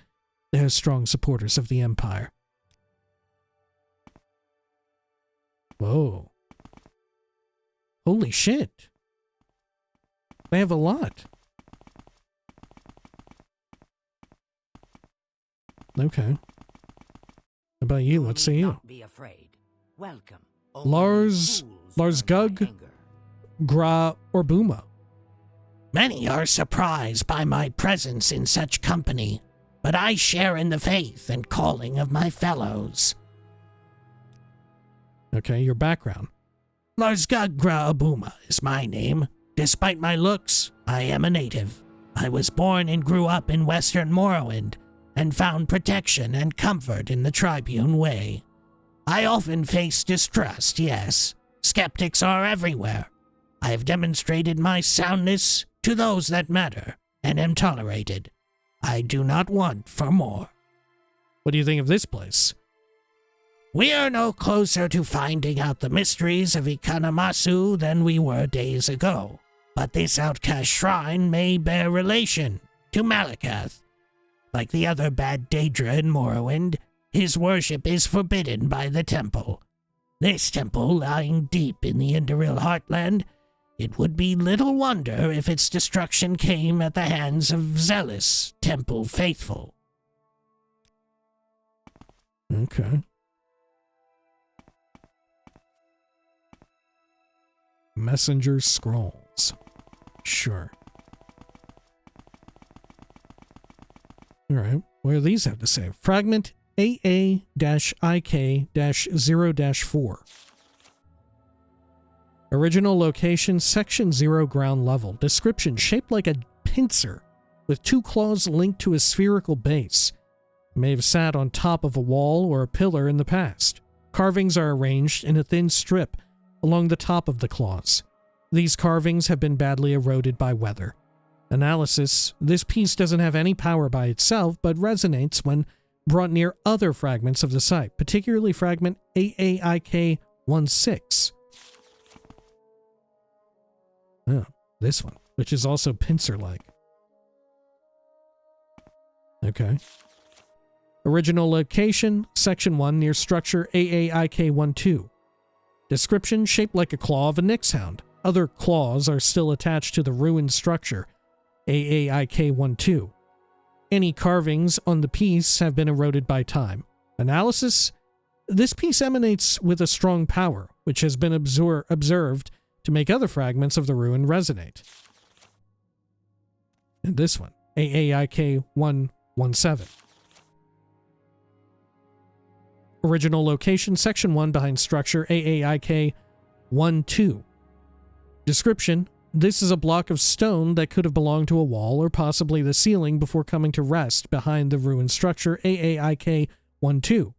They are strong supporters of the Empire. Whoa. Holy shit. They have a lot. Okay. How about you? What say you? Be afraid. Welcome. Lars Gug, Gra, or Buma? Many are surprised by my presence in such company, but I share in the faith and calling of my fellows. Okay, your background. Larsgug Gra Abuma is my name. Despite my looks, I am a native. I was born and grew up in western Morrowind, and found protection and comfort in the Tribune way. I often face distrust, yes. Skeptics are everywhere. I have demonstrated my soundness to those that matter, and am tolerated. I do not want for more. What do you think of this place? We are no closer to finding out the mysteries of Ikinammassu than we were days ago, but this outcast shrine may bear relation to Malakath. Like the other bad Daedra in Morrowind, his worship is forbidden by the temple. This temple lying deep in the Indoril heartland, it would be little wonder if its destruction came at the hands of zealous temple faithful. Okay. Messenger Scrolls. Sure. Alright, what do these have to say? Fragment AA-IK-0-4. Original location, Section 0 ground level. Description, shaped like a pincer, with two claws linked to a spherical base. It may have sat on top of a wall or a pillar in the past. Carvings are arranged in a thin strip along the top of the claws. These carvings have been badly eroded by weather. Analysis, this piece doesn't have any power by itself, but resonates when brought near other fragments of the site, particularly fragment AAIK-16. Oh, this one, which is also pincer-like. Okay. Original location, Section 1, near structure AAIK-12. Description, shaped like a claw of a Nyxhound. Other claws are still attached to the ruined structure, AAIK-12. Any carvings on the piece have been eroded by time. Analysis, this piece emanates with a strong power, which has been observed to make other fragments of the ruin resonate. And this one, AAIK-117. Original location, Section 1, behind structure AAIK-12. Description, this is a block of stone that could have belonged to a wall or possibly the ceiling before coming to rest behind the ruined structure AAIK-12.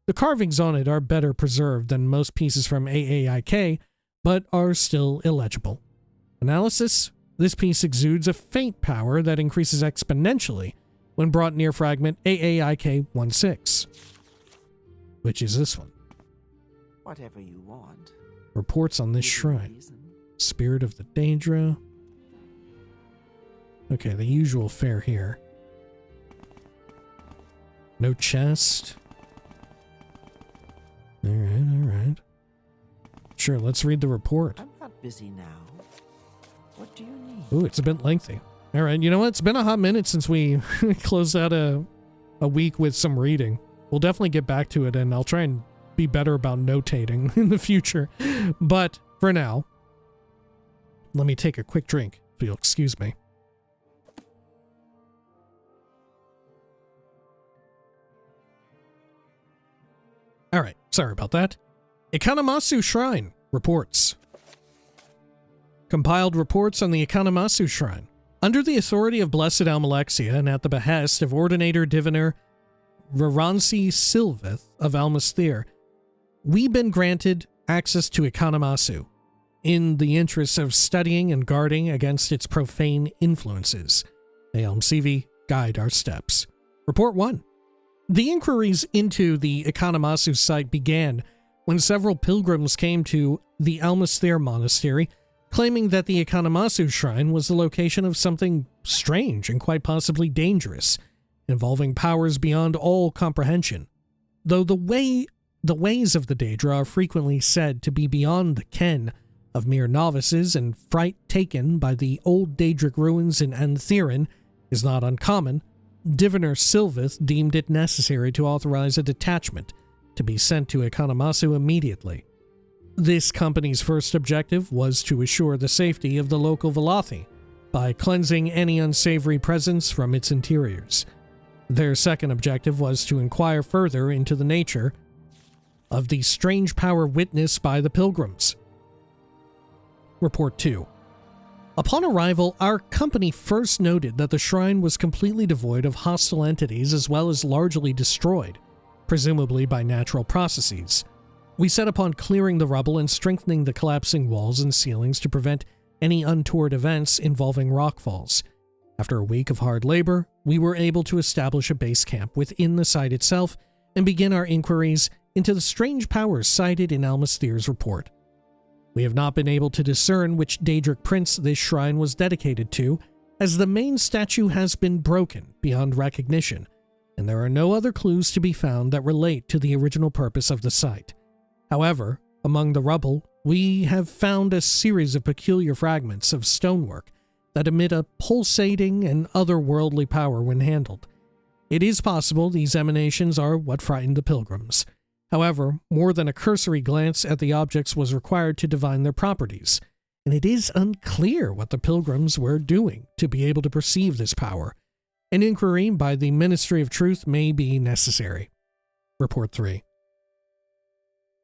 The carvings on it are better preserved than most pieces from AAIK, but are still illegible. Analysis, this piece exudes a faint power that increases exponentially when brought near fragment AAIK-16. Which is this one. Whatever you want. Reports on this Give me a shrine. reason. Spirit of the Daedra. Okay, the usual fare here. No chest. Alright. Sure, let's read the report. I'm not busy now. What do you need? Ooh, it's a bit lengthy. Alright, you know what? It's been a hot minute since we closed out a week with some reading. We'll definitely get back to it, and I'll try and be better about notating in the future. But for now, let me take a quick drink, if you'll excuse me. Alright, sorry about that. Ikinammassu Shrine reports. Compiled reports on the Ikinammassu Shrine. Under the authority of Blessed Almalexia and at the behest of Ordinator Diviner Raransi Silveth of Almasthir, we've been granted access to Ikinammassu in the interests of studying and guarding against its profane influences. May Almsivi guide our steps. Report 1. The inquiries into the Ikinammassu site began when several pilgrims came to the Almasthir Monastery, claiming that the Ikinammassu Shrine was the location of something strange and quite possibly dangerous, involving powers beyond all comprehension. Though the ways of the Daedra are frequently said to be beyond the ken of mere novices, and fright taken by the old Daedric ruins in Anthirin is not uncommon, Diviner Silveth deemed it necessary to authorize a detachment to be sent to Ikinammassu immediately. This company's first objective was to assure the safety of the local Velothi by cleansing any unsavory presence from its interiors. Their second objective was to inquire further into the nature of the strange power witnessed by the pilgrims. Report 2. Upon arrival, our company first noted that the shrine was completely devoid of hostile entities as well as largely destroyed, presumably by natural processes. We set upon clearing the rubble and strengthening the collapsing walls and ceilings to prevent any untoward events involving rockfalls. After a week of hard labor, we were able to establish a base camp within the site itself and begin our inquiries into the strange powers cited in Almasthir's report. We have not been able to discern which Daedric prince this shrine was dedicated to, as the main statue has been broken beyond recognition, and there are no other clues to be found that relate to the original purpose of the site. However, among the rubble, we have found a series of peculiar fragments of stonework that emit a pulsating and otherworldly power when handled. It is possible these emanations are what frightened the pilgrims. However, more than a cursory glance at the objects was required to divine their properties, and it is unclear what the pilgrims were doing to be able to perceive this power. An inquiry by the Ministry of Truth may be necessary. Report 3.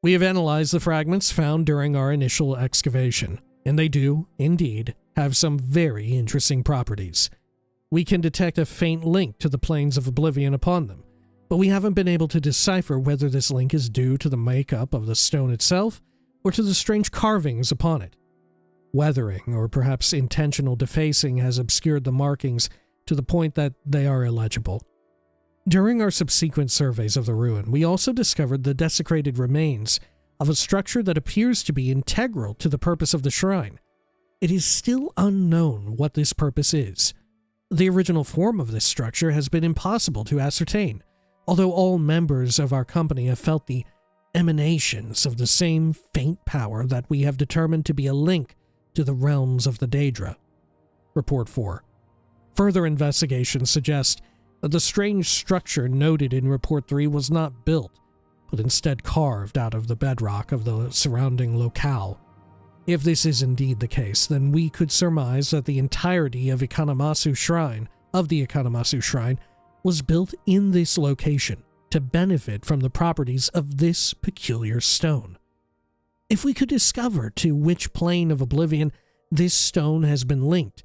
We have analyzed the fragments found during our initial excavation, and they do, indeed, have some very interesting properties. We can detect a faint link to the planes of oblivion upon them, but we haven't been able to decipher whether this link is due to the makeup of the stone itself or to the strange carvings upon it. Weathering, or perhaps intentional defacing, has obscured the markings to the point that they are illegible. During our subsequent surveys of the ruin, we also discovered the desecrated remains of a structure that appears to be integral to the purpose of the shrine. It is still unknown what this purpose is. The original form of this structure has been impossible to ascertain, although all members of our company have felt the emanations of the same faint power that we have determined to be a link to the realms of the Daedra. Report 4. Further investigations suggest that the strange structure noted in Report 3 was not built, but instead carved out of the bedrock of the surrounding locale. If this is indeed the case, then we could surmise that the entirety of the Ikinammassu Shrine was built in this location to benefit from the properties of this peculiar stone. If we could discover to which plane of oblivion this stone has been linked,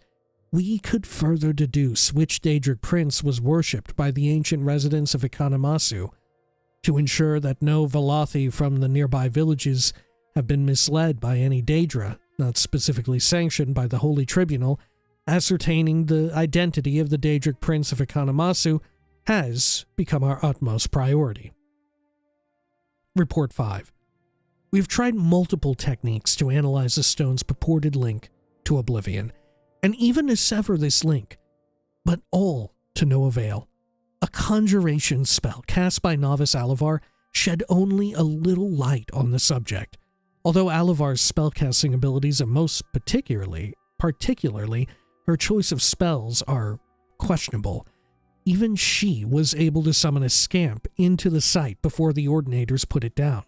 we could further deduce which Daedric prince was worshipped by the ancient residents of Ikinammassu. To ensure that no Velothi from the nearby villages have been misled by any Daedra not specifically sanctioned by the Holy Tribunal, ascertaining the identity of the Daedric prince of Ikinammassu has become our utmost priority. Report 5. We've tried multiple techniques to analyze the stone's purported link to oblivion, and even to sever this link, but all to no avail. A conjuration spell cast by novice Alivar shed only a little light on the subject, although Alivar's spellcasting abilities and most particularly her choice of spells are questionable. Even she was able to summon a scamp into the site before the Ordinators put it down.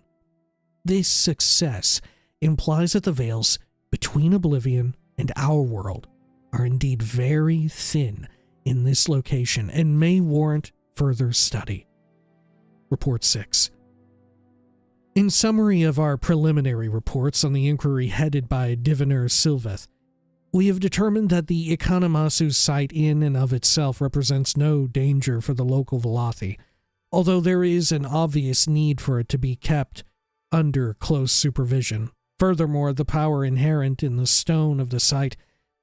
This success implies that the veils between Oblivion and our world are indeed very thin in this location and may warrant further study. Report 6. In summary of our preliminary reports on the inquiry headed by Diviner Sylveth, we have determined that the Ikinammassu site in and of itself represents no danger for the local Velothi, although there is an obvious need for it to be kept under close supervision. Furthermore, the power inherent in the stone of the site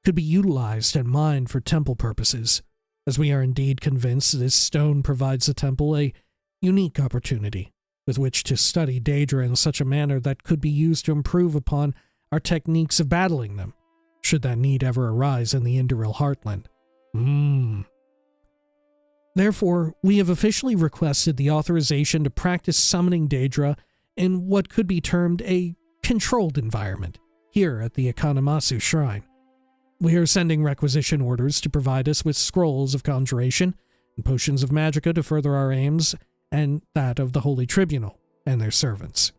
could be utilized and mined for temple purposes, as we are indeed convinced this stone provides the temple a unique opportunity with which to study Daedra in such a manner that could be used to improve upon our techniques of battling them, should that need ever arise in the Indoril Heartland. Therefore, we have officially requested the authorization to practice summoning Daedra in what could be termed a controlled environment here at the Ikinammassu Shrine. We are sending requisition orders to provide us with scrolls of conjuration and potions of magicka to further our aims and that of the Holy Tribunal and their servants.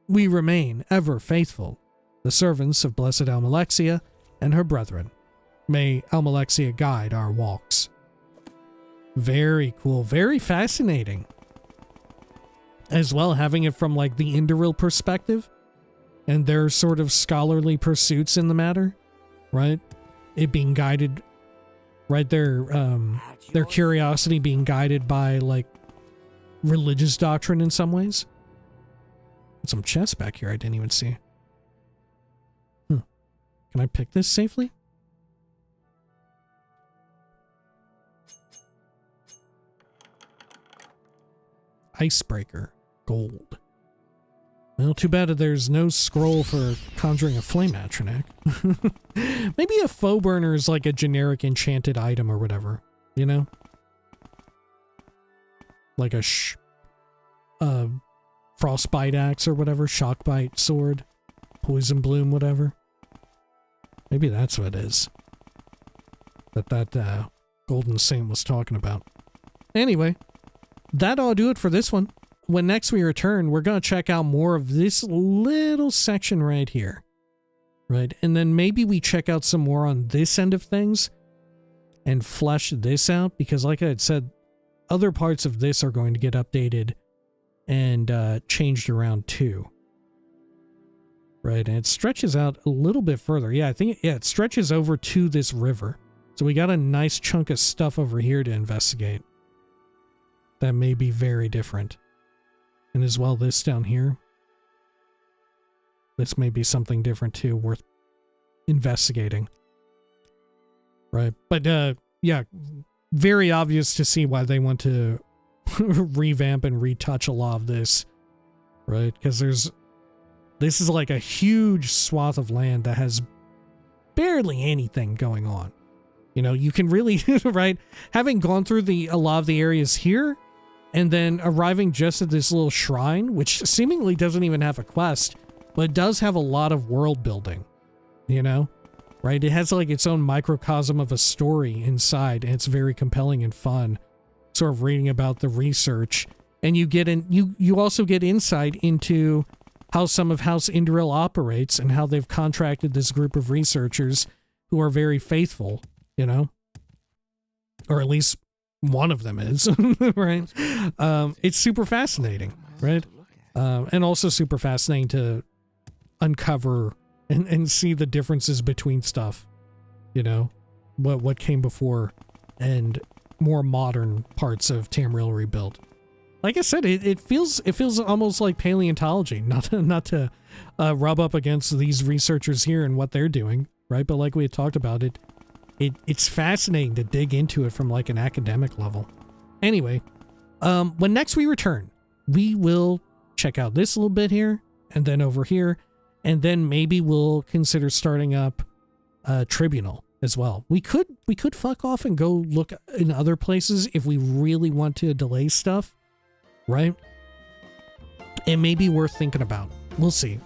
We remain ever faithful, the servants of Blessed Almalexia and her brethren. May Almalexia guide our walks. Very cool, very fascinating. As well, having it from like the Indoril perspective and their sort of scholarly pursuits in the matter, right? It being guided, right? Their curiosity being guided by like religious doctrine in some ways. Some chests back here I didn't even see. Can I pick this safely? Icebreaker. Gold. Well, too bad that there's no scroll for conjuring a flame atronic. Maybe a foe burner is like a generic enchanted item or whatever, you know? Like a frostbite axe or whatever, shockbite sword, poison bloom, whatever. Maybe that's what it is that Golden Saint was talking about. Anyway, that ought to do it for this one. When next we return, we're going to check out more of this little section right here. Right? And then maybe we check out some more on this end of things and flesh this out, because like I had said, other parts of this are going to get updated and changed around too. Right, and it stretches out a little bit further. Yeah, I think it stretches over to this river. So we got a nice chunk of stuff over here to investigate. That may be very different. And as well, this down here. This may be something different too, worth investigating. Right, but yeah, very obvious to see why they want to revamp and retouch a lot of this. Right, because this is like a huge swath of land that has barely anything going on. You know, you can really, right? Having gone through a lot of the areas here, and then arriving just at this little shrine, which seemingly doesn't even have a quest, but it does have a lot of world building, you know? Right? It has like its own microcosm of a story inside, and it's very compelling and fun. Sort of reading about the research, and you also get insight into how some of House Indoril operates and how they've contracted this group of researchers who are very faithful, you know? Or at least one of them is, right? It's super fascinating, right? And also super fascinating to uncover and see the differences between stuff, you know? What came before and more modern parts of Tamriel Rebuilt. Like I said, it feels almost like paleontology, not to rub up against these researchers here and what they're doing, right? But like we had talked about, it's fascinating to dig into it from like an academic level. Anyway, when next we return, we will check out this little bit here, and then over here, and then maybe we'll consider starting up Tribunal as well. We could fuck off and go look in other places if we really want to delay stuff, right? It may be worth thinking about. We'll see.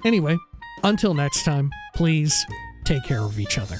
Anyway, until next time, please take care of each other.